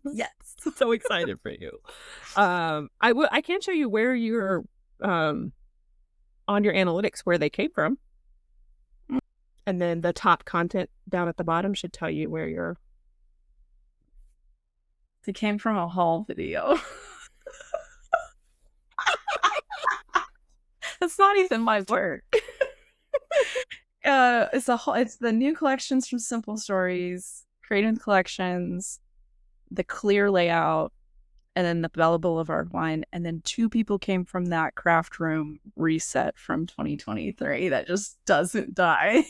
Speaker 2: yes.
Speaker 3: So excited for you. I can show you where you're on your analytics, where they came from. And then the top content down at the bottom should tell you where you're.
Speaker 2: They came from a haul video. That's not even my work. It's the new collections from Simple Stories, Creative Collections, the clear layout, and then the Bella Boulevard one. And then 2 people came from that craft room reset from 2023 that just doesn't die.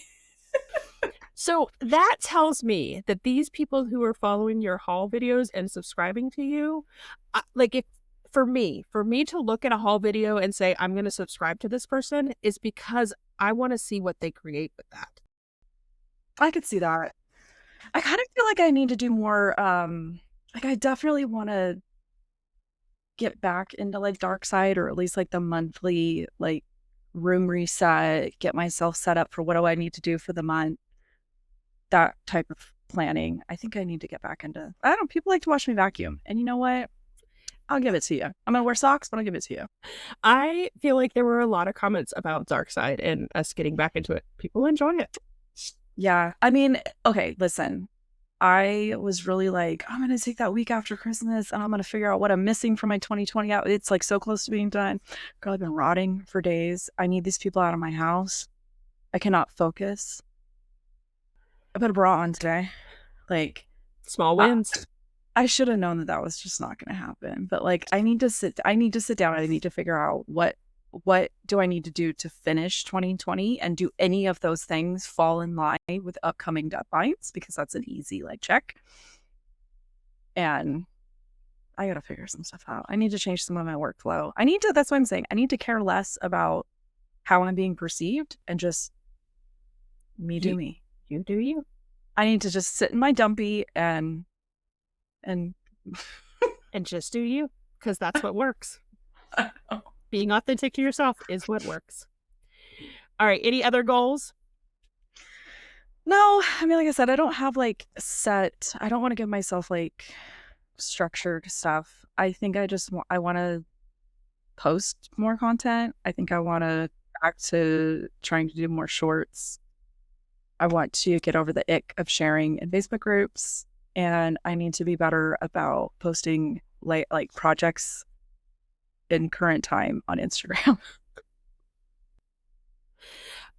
Speaker 3: So that tells me that these people who are following your haul videos and subscribing to you, like if for me to look at a haul video and say, I'm going to subscribe to this person is because I want to see what they create with that.
Speaker 2: I could see that. I kind of feel like I need to do more, like I definitely want to get back into like dark side or at least like the monthly like room reset, get myself set up for what do I need to do for the month. That type of planning. I think I need to get back into. I don't know. People like to watch me vacuum, and you know what? I'll give it to you. I'm gonna wear socks, but I'll give it to you.
Speaker 3: I feel like there were a lot of comments about Dark Side and us getting back into it. People enjoy it.
Speaker 2: Yeah, I mean, okay. Listen, I was really like, I'm going to take that week after Christmas and I'm going to figure out what I'm missing from my 2020 out. It's like so close to being done. Girl, I've been rotting for days. I need these people out of my house. I cannot focus. I put a bra on today. Like,
Speaker 3: Small wins.
Speaker 2: I should have known that was just not going to happen. But like, I need to sit down. I need to figure out what do I need to do to finish 2020, and do any of those things fall in line with upcoming deadlines, because that's an easy like check. And I got to figure some stuff out. I need to change some of my workflow. That's what I'm saying. I need to care less about how I'm being perceived and just do me.
Speaker 3: You do you.
Speaker 2: I need to just sit in my dumpy and
Speaker 3: and just do you, because that's what works. Being authentic to yourself is what works. All right. Any other goals?
Speaker 2: No. I mean, like I said, I don't have like set. I don't want to give myself like structured stuff. I think I want to post more content. I think I want to back to trying to do more shorts. I want to get over the ick of sharing in Facebook groups, and I need to be better about posting like projects in current time on Instagram.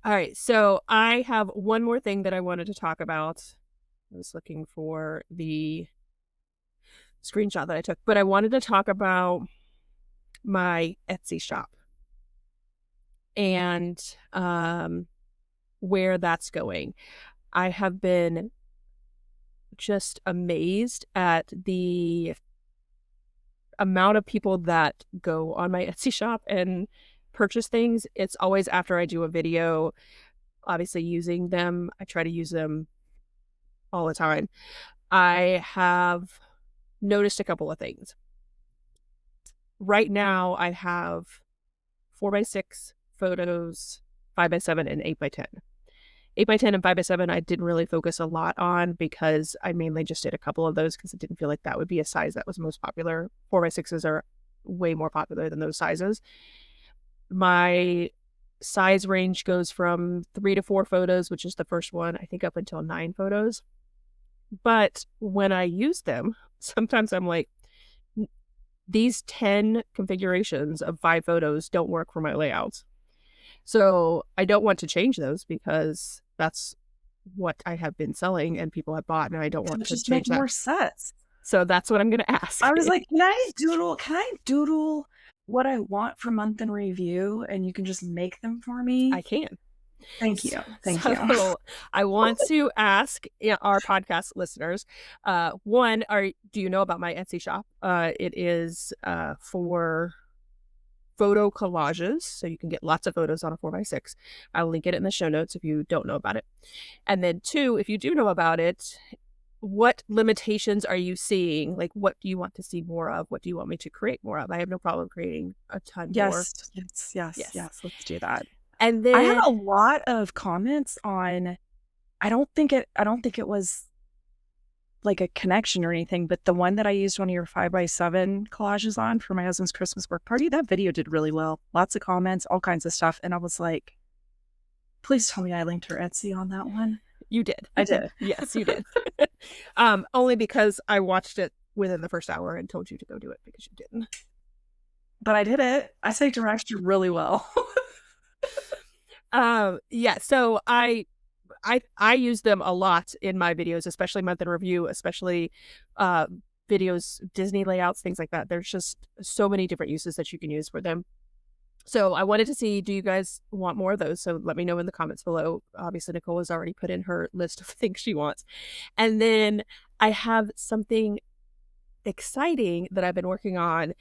Speaker 3: All right. So I have one more thing that I wanted to talk about. I was looking for the screenshot that I took, but I wanted to talk about my Etsy shop and where that's going. I have been just amazed at the amount of people that go on my Etsy shop and purchase things. It's always after I do a video, obviously using them. I try to use them all the time. I have noticed a couple of things. Right now, I have 4x6 photos, 5x7, and 8x10. 8x10 and 5x7 I didn't really focus a lot on, because I mainly just did a couple of those because I didn't feel like that would be a size that was most popular. 4x6s are way more popular than those sizes. My size range goes from 3 to 4 photos, which is the first one, I think, up until 9 photos. But when I use them, sometimes I'm like, these 10 configurations of 5 photos don't work for my layouts. So I don't want to change those, because that's what I have been selling and people have bought, and I don't want to
Speaker 2: just
Speaker 3: change
Speaker 2: make more sets.
Speaker 3: So that's what I'm going to ask.
Speaker 2: I was like, can I doodle what I want for month in review, and you can just make them for me?
Speaker 3: I can.
Speaker 2: Thank you. Thank you.
Speaker 3: I want to ask our podcast listeners, one, do you know about my Etsy shop? It is for photo collages, so you can get lots of photos on a 4x6. I'll link it in the show notes if you don't know about it. And then 2, if you do know about it, what limitations are you seeing? Like, what do you want to see more of? What do you want me to create more of? I have no problem creating a ton more.
Speaker 2: Yes. Let's do that.
Speaker 3: And then
Speaker 2: I had a lot of comments on, I don't think it was like a connection or anything, but the one that I used one of your 5x7 collages on for my husband's Christmas work party, that video did really well. Lots of comments, all kinds of stuff. And I was like, please tell me I linked her Etsy on that one.
Speaker 3: You did.
Speaker 2: I did.
Speaker 3: Yes, you did. Only because I watched it within the first hour and told you to go do it, because you didn't.
Speaker 2: But I did it. I say directed really well.
Speaker 3: Yeah. So I use them a lot in my videos, especially month in review, especially videos, Disney layouts, things like that. There's just so many different uses that you can use for them. So I wanted to see, do you guys want more of those? So let me know in the comments below. Obviously, Nicole has already put in her list of things she wants. And then I have something exciting that I've been working on.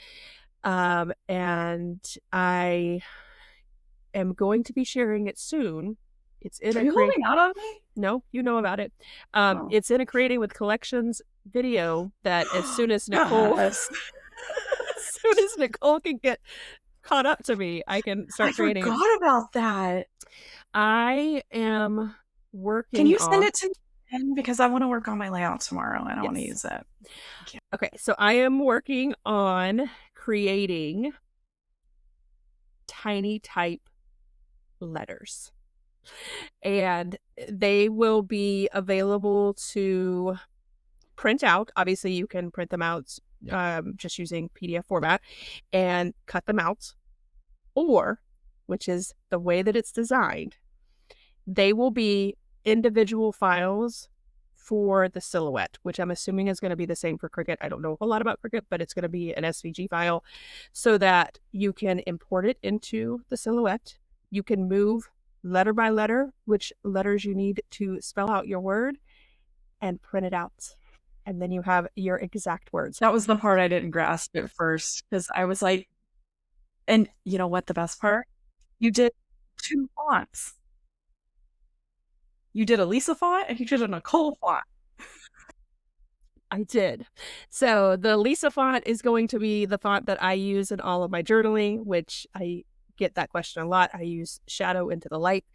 Speaker 3: And I am going to be sharing it soon. It's in
Speaker 2: Are you holding out on me?
Speaker 3: No, you know about it. It's in a Creating with Collections video that as soon as Nicole can get caught up to me, I can start creating.
Speaker 2: I forgot about that.
Speaker 3: I am working.
Speaker 2: Can you send it to me? Because I want to work on my layout tomorrow and I want to use it.
Speaker 3: Okay, so I am working on creating tiny type letters, and they will be available to print out. Obviously, you can print them out just using PDF format and cut them out. Or, which is the way that it's designed, they will be individual files for the silhouette, which I'm assuming is going to be the same for Cricut. I don't know a whole lot about Cricut, but it's going to be an SVG file so that you can import it into the silhouette. You can move letter by letter which letters you need to spell out your word and print it out. And then you have your exact words.
Speaker 2: That was the part I didn't grasp at first because I was like, and you know what the best part? You did 2 fonts. You did a Lisa font and you did a Nicole font.
Speaker 3: I did. So the Lisa font is going to be the font that I use in all of my journaling, which I get that question a lot. I use shadow into the light.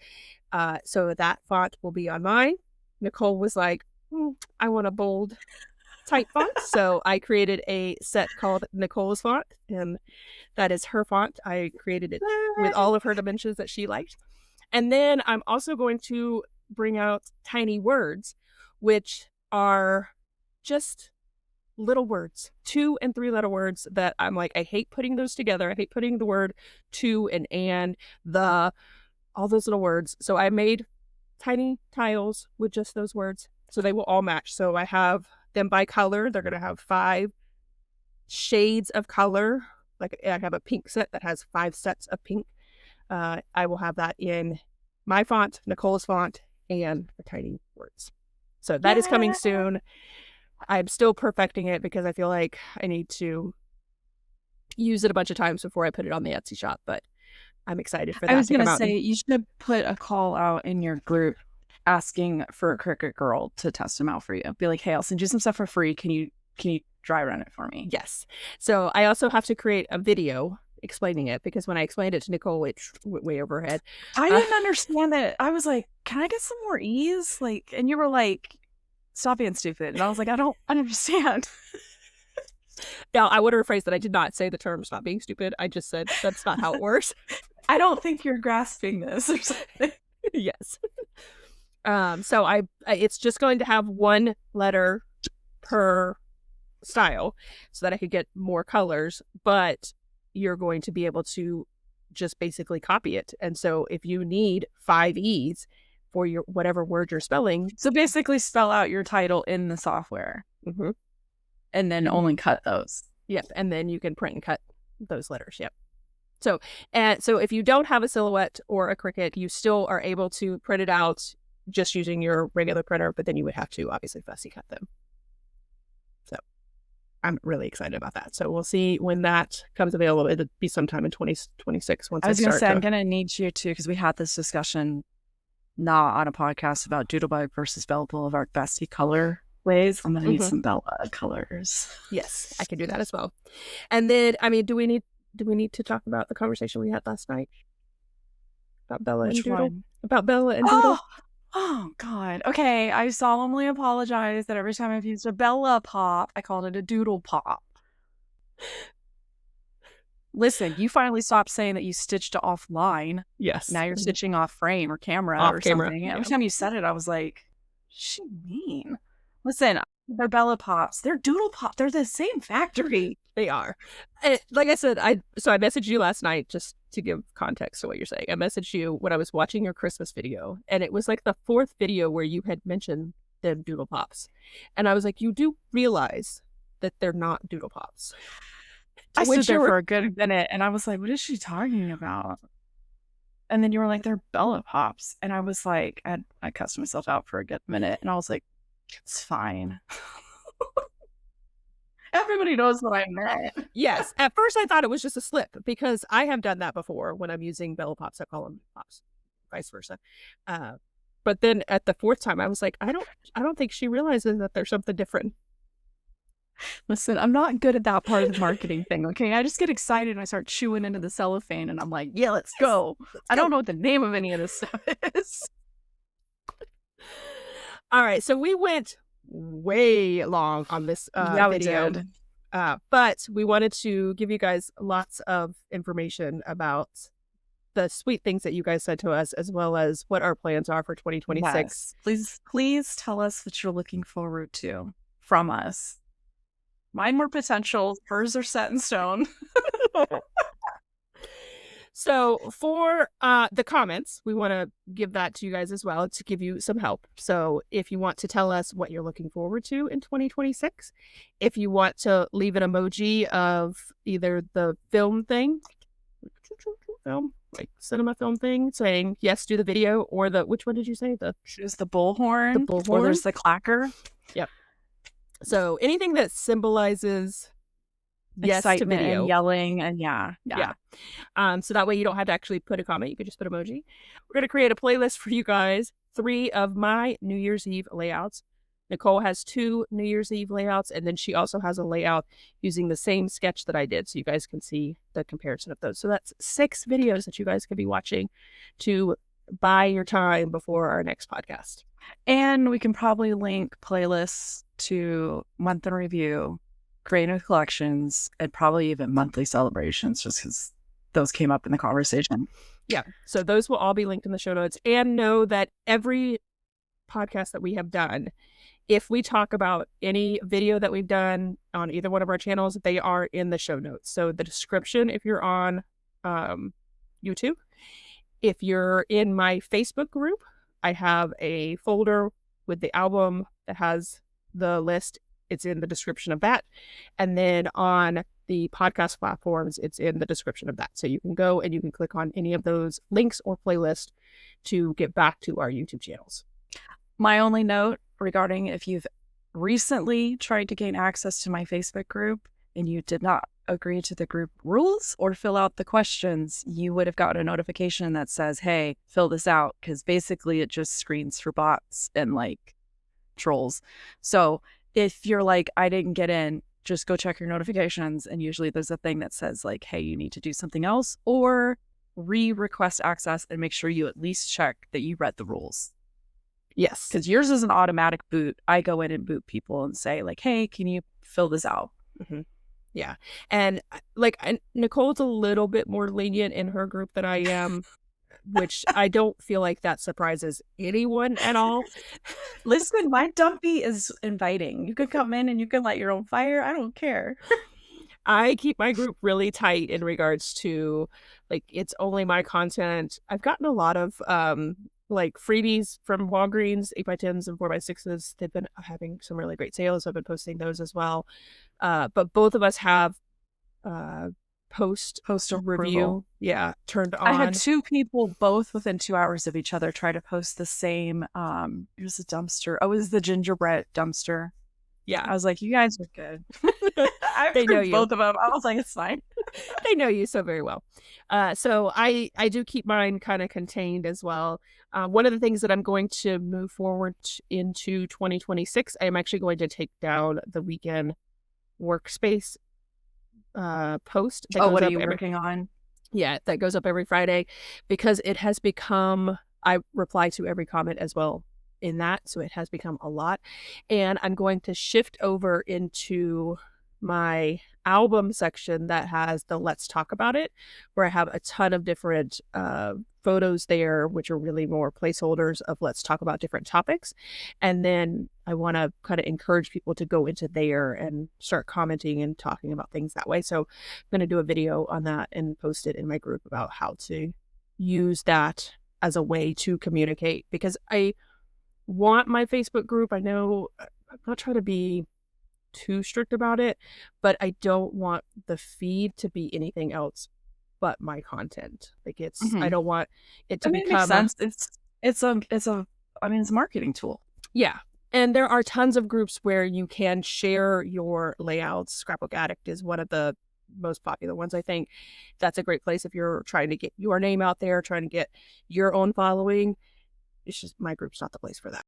Speaker 3: So that font will be on mine. Nicole was like, I want a bold type font. So I created a set called Nicole's font, and that is her font. I created it with all of her dimensions that she liked. And then I'm also going to bring out tiny words, which are just little words, 2 and 3 letter words that I'm like, I hate putting those together. I hate putting the word to and the, all those little words. So I made tiny tiles with just those words. So they will all match. So I have them by color. They're going to have 5 shades of color. Like I have a pink set that has 5 sets of pink. I will have that in my font, Nicole's font, and the tiny words. So that is coming soon. I'm still perfecting it because I feel like I need to use it a bunch of times before I put it on the Etsy shop, but I'm excited for that.
Speaker 2: I was going to say, you should put a call out in your group asking for a Cricut girl to test them out for you. Be like, hey, I'll send you some stuff for free. Can you dry run it for me?
Speaker 3: Yes. So I also have to create a video explaining it because when I explained it to Nicole, it went way over her head.
Speaker 2: I didn't understand it. I was like, can I get some more ease? Like, and you were like, stop being stupid. And I was like, I don't understand.
Speaker 3: Now, I would have rephrased that. I did not say the term stop being stupid. I just said that's not how it works.
Speaker 2: I don't think you're grasping this or something.
Speaker 3: Yes. So it's just going to have 1 letter per style so that I could get more colors, but you're going to be able to just basically copy it. And so if you need 5 E's for your whatever word you're spelling.
Speaker 2: So basically spell out your title in the software and then only cut those.
Speaker 3: Yep. And then you can print and cut those letters. Yep. So if you don't have a Silhouette or a Cricut, you still are able to print it out just using your regular printer, but then you would have to obviously fussy cut them. So I'm really excited about that. So we'll see when that comes available. It'll be sometime in 2026 once I was
Speaker 2: going to say, I'm going to need you to, because we had this discussion not on a podcast about Doodlebug versus Bella Boulevard bestie color ways. I'm going to need some Bella colors.
Speaker 3: Yes, I can do that as well. And then, I mean, do we need to talk about the conversation we had last night about Bella and Doodle? About Bella and Doodle?
Speaker 2: Oh, God. Okay, I solemnly apologize that every time I've used a Bella pop, I called it a Doodle pop. Listen, you finally stopped saying that you stitched offline.
Speaker 3: Yes.
Speaker 2: Now you're stitching off frame or camera
Speaker 3: off
Speaker 2: or
Speaker 3: camera.
Speaker 2: Something.
Speaker 3: Yeah.
Speaker 2: Every time you said it, I was like, what's she mean? Listen, they're Bella pops. They're Doodle pop. They're the same factory.
Speaker 3: They are. And like I said, I messaged you last night just to give context to what you're saying. I messaged you when I was watching your Christmas video, and it was like the 4th video where you had mentioned them Doodle Pops. And I was like, you do realize that they're not Doodle Pops.
Speaker 2: I stood there for a good minute, and I was like, what is she talking about? And then you were like, they're Bella Pops. And I was like, I cussed myself out for a good minute, and I was like, it's fine. Everybody knows what I meant.
Speaker 3: Yes. At first I thought it was just a slip because I have done that before when I'm using Bella Pops. I call them Pops, vice versa. But then at the 4th time, I was like, I don't think she realizes that there's something different.
Speaker 2: Listen, I'm not good at that part of the marketing thing, okay? I just get excited and I start chewing into the cellophane and I'm like, yeah, let's go. I don't know what the name of any of this stuff is.
Speaker 3: All right. So we went way long on this video.
Speaker 2: We did.
Speaker 3: But we wanted to give you guys lots of information about the sweet things that you guys said to us, as well as what our plans are for 2026.
Speaker 2: Yes. Please tell us what you're looking forward to. from us. Mine were potential. Hers are set in stone.
Speaker 3: So for the comments, we want to give that to you guys as well to give you some help. So if you want to tell us what you're looking forward to in 2026, if you want to leave an emoji of either the film thing, film, like cinema film thing, saying yes, do the video, or the, which one did you say?
Speaker 2: There's the bullhorn.
Speaker 3: The bullhorn.
Speaker 2: Or there's the clacker.
Speaker 3: Yep. So anything that symbolizes yes
Speaker 2: excitement
Speaker 3: to video.
Speaker 2: and yelling and yeah.
Speaker 3: So that way you don't have to actually put a comment. You could just put emoji. We're going to create a playlist for you guys. 3 of my New Year's Eve layouts. Nicole has 2 New Year's Eve layouts, and then she also has a layout using the same sketch that I did, so you guys can see the comparison of those. So that's 6 videos that you guys can be watching to buy your time before our next podcast.
Speaker 2: And we can probably link playlists to month in review, creative collections, and probably even monthly celebrations, just because those came up in the conversation.
Speaker 3: Yeah. So those will all be linked in the show notes. And know that every podcast that we have done, if we talk about any video that we've done on either one of our channels, they are in the show notes. So the description, if you're on YouTube, if you're in my Facebook group, I have a folder with the album that has the list. It's in the description of that. And then on the podcast platforms, it's in the description of that. So you can go and you can click on any of those links or playlists to get back to our YouTube channels.
Speaker 2: My only note regarding if you've recently tried to gain access to my Facebook group and you did not agree to the group rules or fill out the questions, you would have gotten a notification that says, hey, fill this out, because basically it just screens for bots and like trolls. So if you're like, I didn't get in, just go check your notifications. And usually there's a thing that says like, hey, you need to do something else, or request access and make sure you at least check that you read the rules.
Speaker 3: Yes.
Speaker 2: Because yours is an automatic boot. I go in and boot people and say like, hey, can you fill this out?
Speaker 3: Mm-hmm. Yeah. And like Nicole's a little bit more lenient in her group than I am, which I don't feel like that surprises anyone at all.
Speaker 2: Listen, my dumpy is inviting. You could come in and you can light your own fire. I don't care.
Speaker 3: I keep my group really tight in regards to like, it's only my content. I've gotten a lot of like freebies from Walgreens, 8x10s and 4x6s. They've been having some really great sales. I've been posting those as well. But both of us have post review turned on.
Speaker 2: I had 2 people both within 2 hours of each other try to post the same it was a dumpster. Oh, it was the gingerbread dumpster.
Speaker 3: Yeah.
Speaker 2: I was like, you guys are good.
Speaker 3: They know you.
Speaker 2: Both of them. I was like, it's fine.
Speaker 3: They know you so very well. So I do keep mine kind of contained as well. One of the things that I'm going to move forward into 2026, I am actually going to take down the weekend workspace post.
Speaker 2: That what are you working on?
Speaker 3: Yeah, that goes up every Friday, because it has become, I reply to every comment as well in that, so it has become a lot. And I'm going to shift over into my album section that has the Let's Talk About It, where I have a ton of different photos there, which are really more placeholders of let's talk about different topics. And then I want to kind of encourage people to go into there and start commenting and talking about things that way. So I'm going to do a video on that and post it in my group about how to use that as a way to communicate, because I want my Facebook group, I know I'm not trying to be too strict about it, but I don't want the feed to be anything else but my content. Like it's I don't want it to become
Speaker 2: makes sense. It's a marketing tool.
Speaker 3: Yeah. And there are tons of groups where you can share your layouts. Scrapbook Addict is one of the most popular ones, I think. That's a great place if you're trying to get your name out there, trying to get your own following. It's just my group's not the place for that.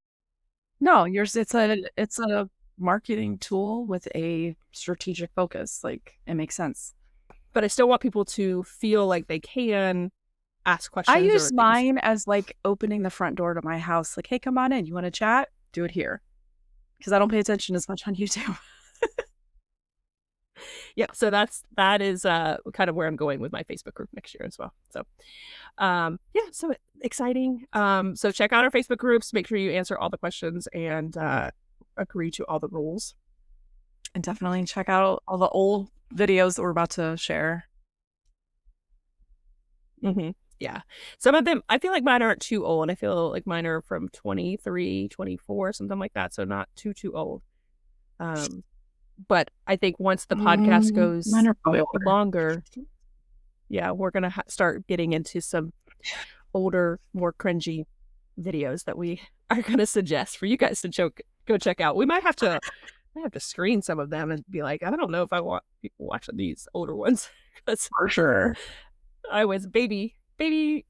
Speaker 2: No, yours it's a marketing tool with a strategic focus. Like, it makes sense.
Speaker 3: But I still want people to feel like they can ask questions.
Speaker 2: I use mine as like opening the front door to my house. Like, hey, come on in. You want to chat? Do it here. Because I don't pay attention as much on YouTube.
Speaker 3: Yeah, so that is kind of where I'm going with my Facebook group next year as well. So so exciting. So check out our Facebook groups. Make sure you answer all the questions and agree to all the rules.
Speaker 2: And definitely check out all the old videos that we're about to share.
Speaker 3: Yeah. Some of them, I feel like mine aren't too old. I feel like mine are from 23, 24, something like that. So not too old. But I think once the podcast goes
Speaker 2: Mine are probably older.
Speaker 3: longer, yeah, we're going to start getting into some older, more cringy videos that we are going to suggest for you guys to go check out. We might have to screen some of them and be like, I don't know if I want people watching these older ones.
Speaker 2: For sure.
Speaker 3: I was baby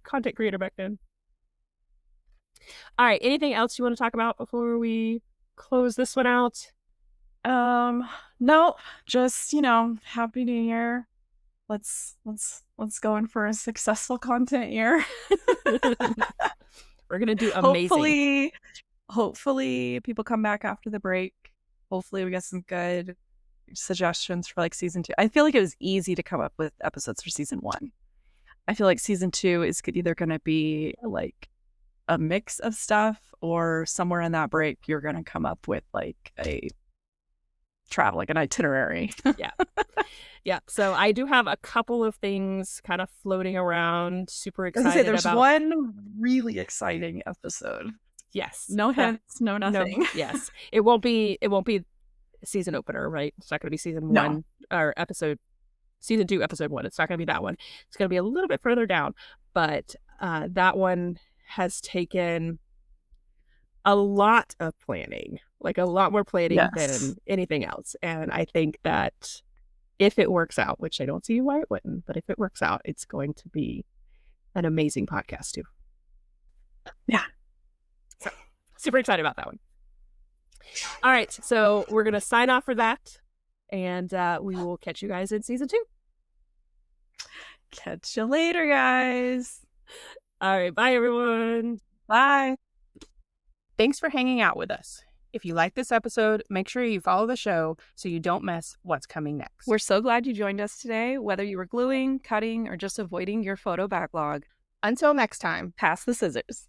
Speaker 3: content creator back then. All right. Anything else you want to talk about before we close this one out?
Speaker 2: No, just, Happy New Year. Let's go in for a successful content year.
Speaker 3: We're gonna do amazing.
Speaker 2: Hopefully people come back after the break. Hopefully we get some good suggestions for like season 2. I feel like it was easy to come up with episodes for season 1. I feel like season 2 is either going to be like a mix of stuff, or somewhere in that break you're going to come up with like an itinerary. Yeah. So I do have a couple of things kind of floating around. Super excited. There's one really exciting episode.
Speaker 3: Yes.
Speaker 2: No hints, no nothing.
Speaker 3: No, yes. It won't be season opener, right? It's not going to be season 1 or season 2, episode 1. It's not going to be that one. It's going to be a little bit further down, but that one has taken a lot of planning, like a lot more planning than anything else. And I think that if it works out, which I don't see why it wouldn't, but if it works out, it's going to be an amazing podcast too.
Speaker 2: Yeah.
Speaker 3: So super excited about that one. All right. So we're going to sign off for that. And we will catch you guys in season 2.
Speaker 2: Catch you later, guys.
Speaker 3: All right. Bye, everyone.
Speaker 2: Bye.
Speaker 1: Thanks for hanging out with us. If you like this episode, make sure you follow the show so you don't miss what's coming next.
Speaker 2: We're so glad you joined us today, whether you were gluing, cutting, or just avoiding your photo backlog.
Speaker 1: Until next time,
Speaker 2: pass the scissors.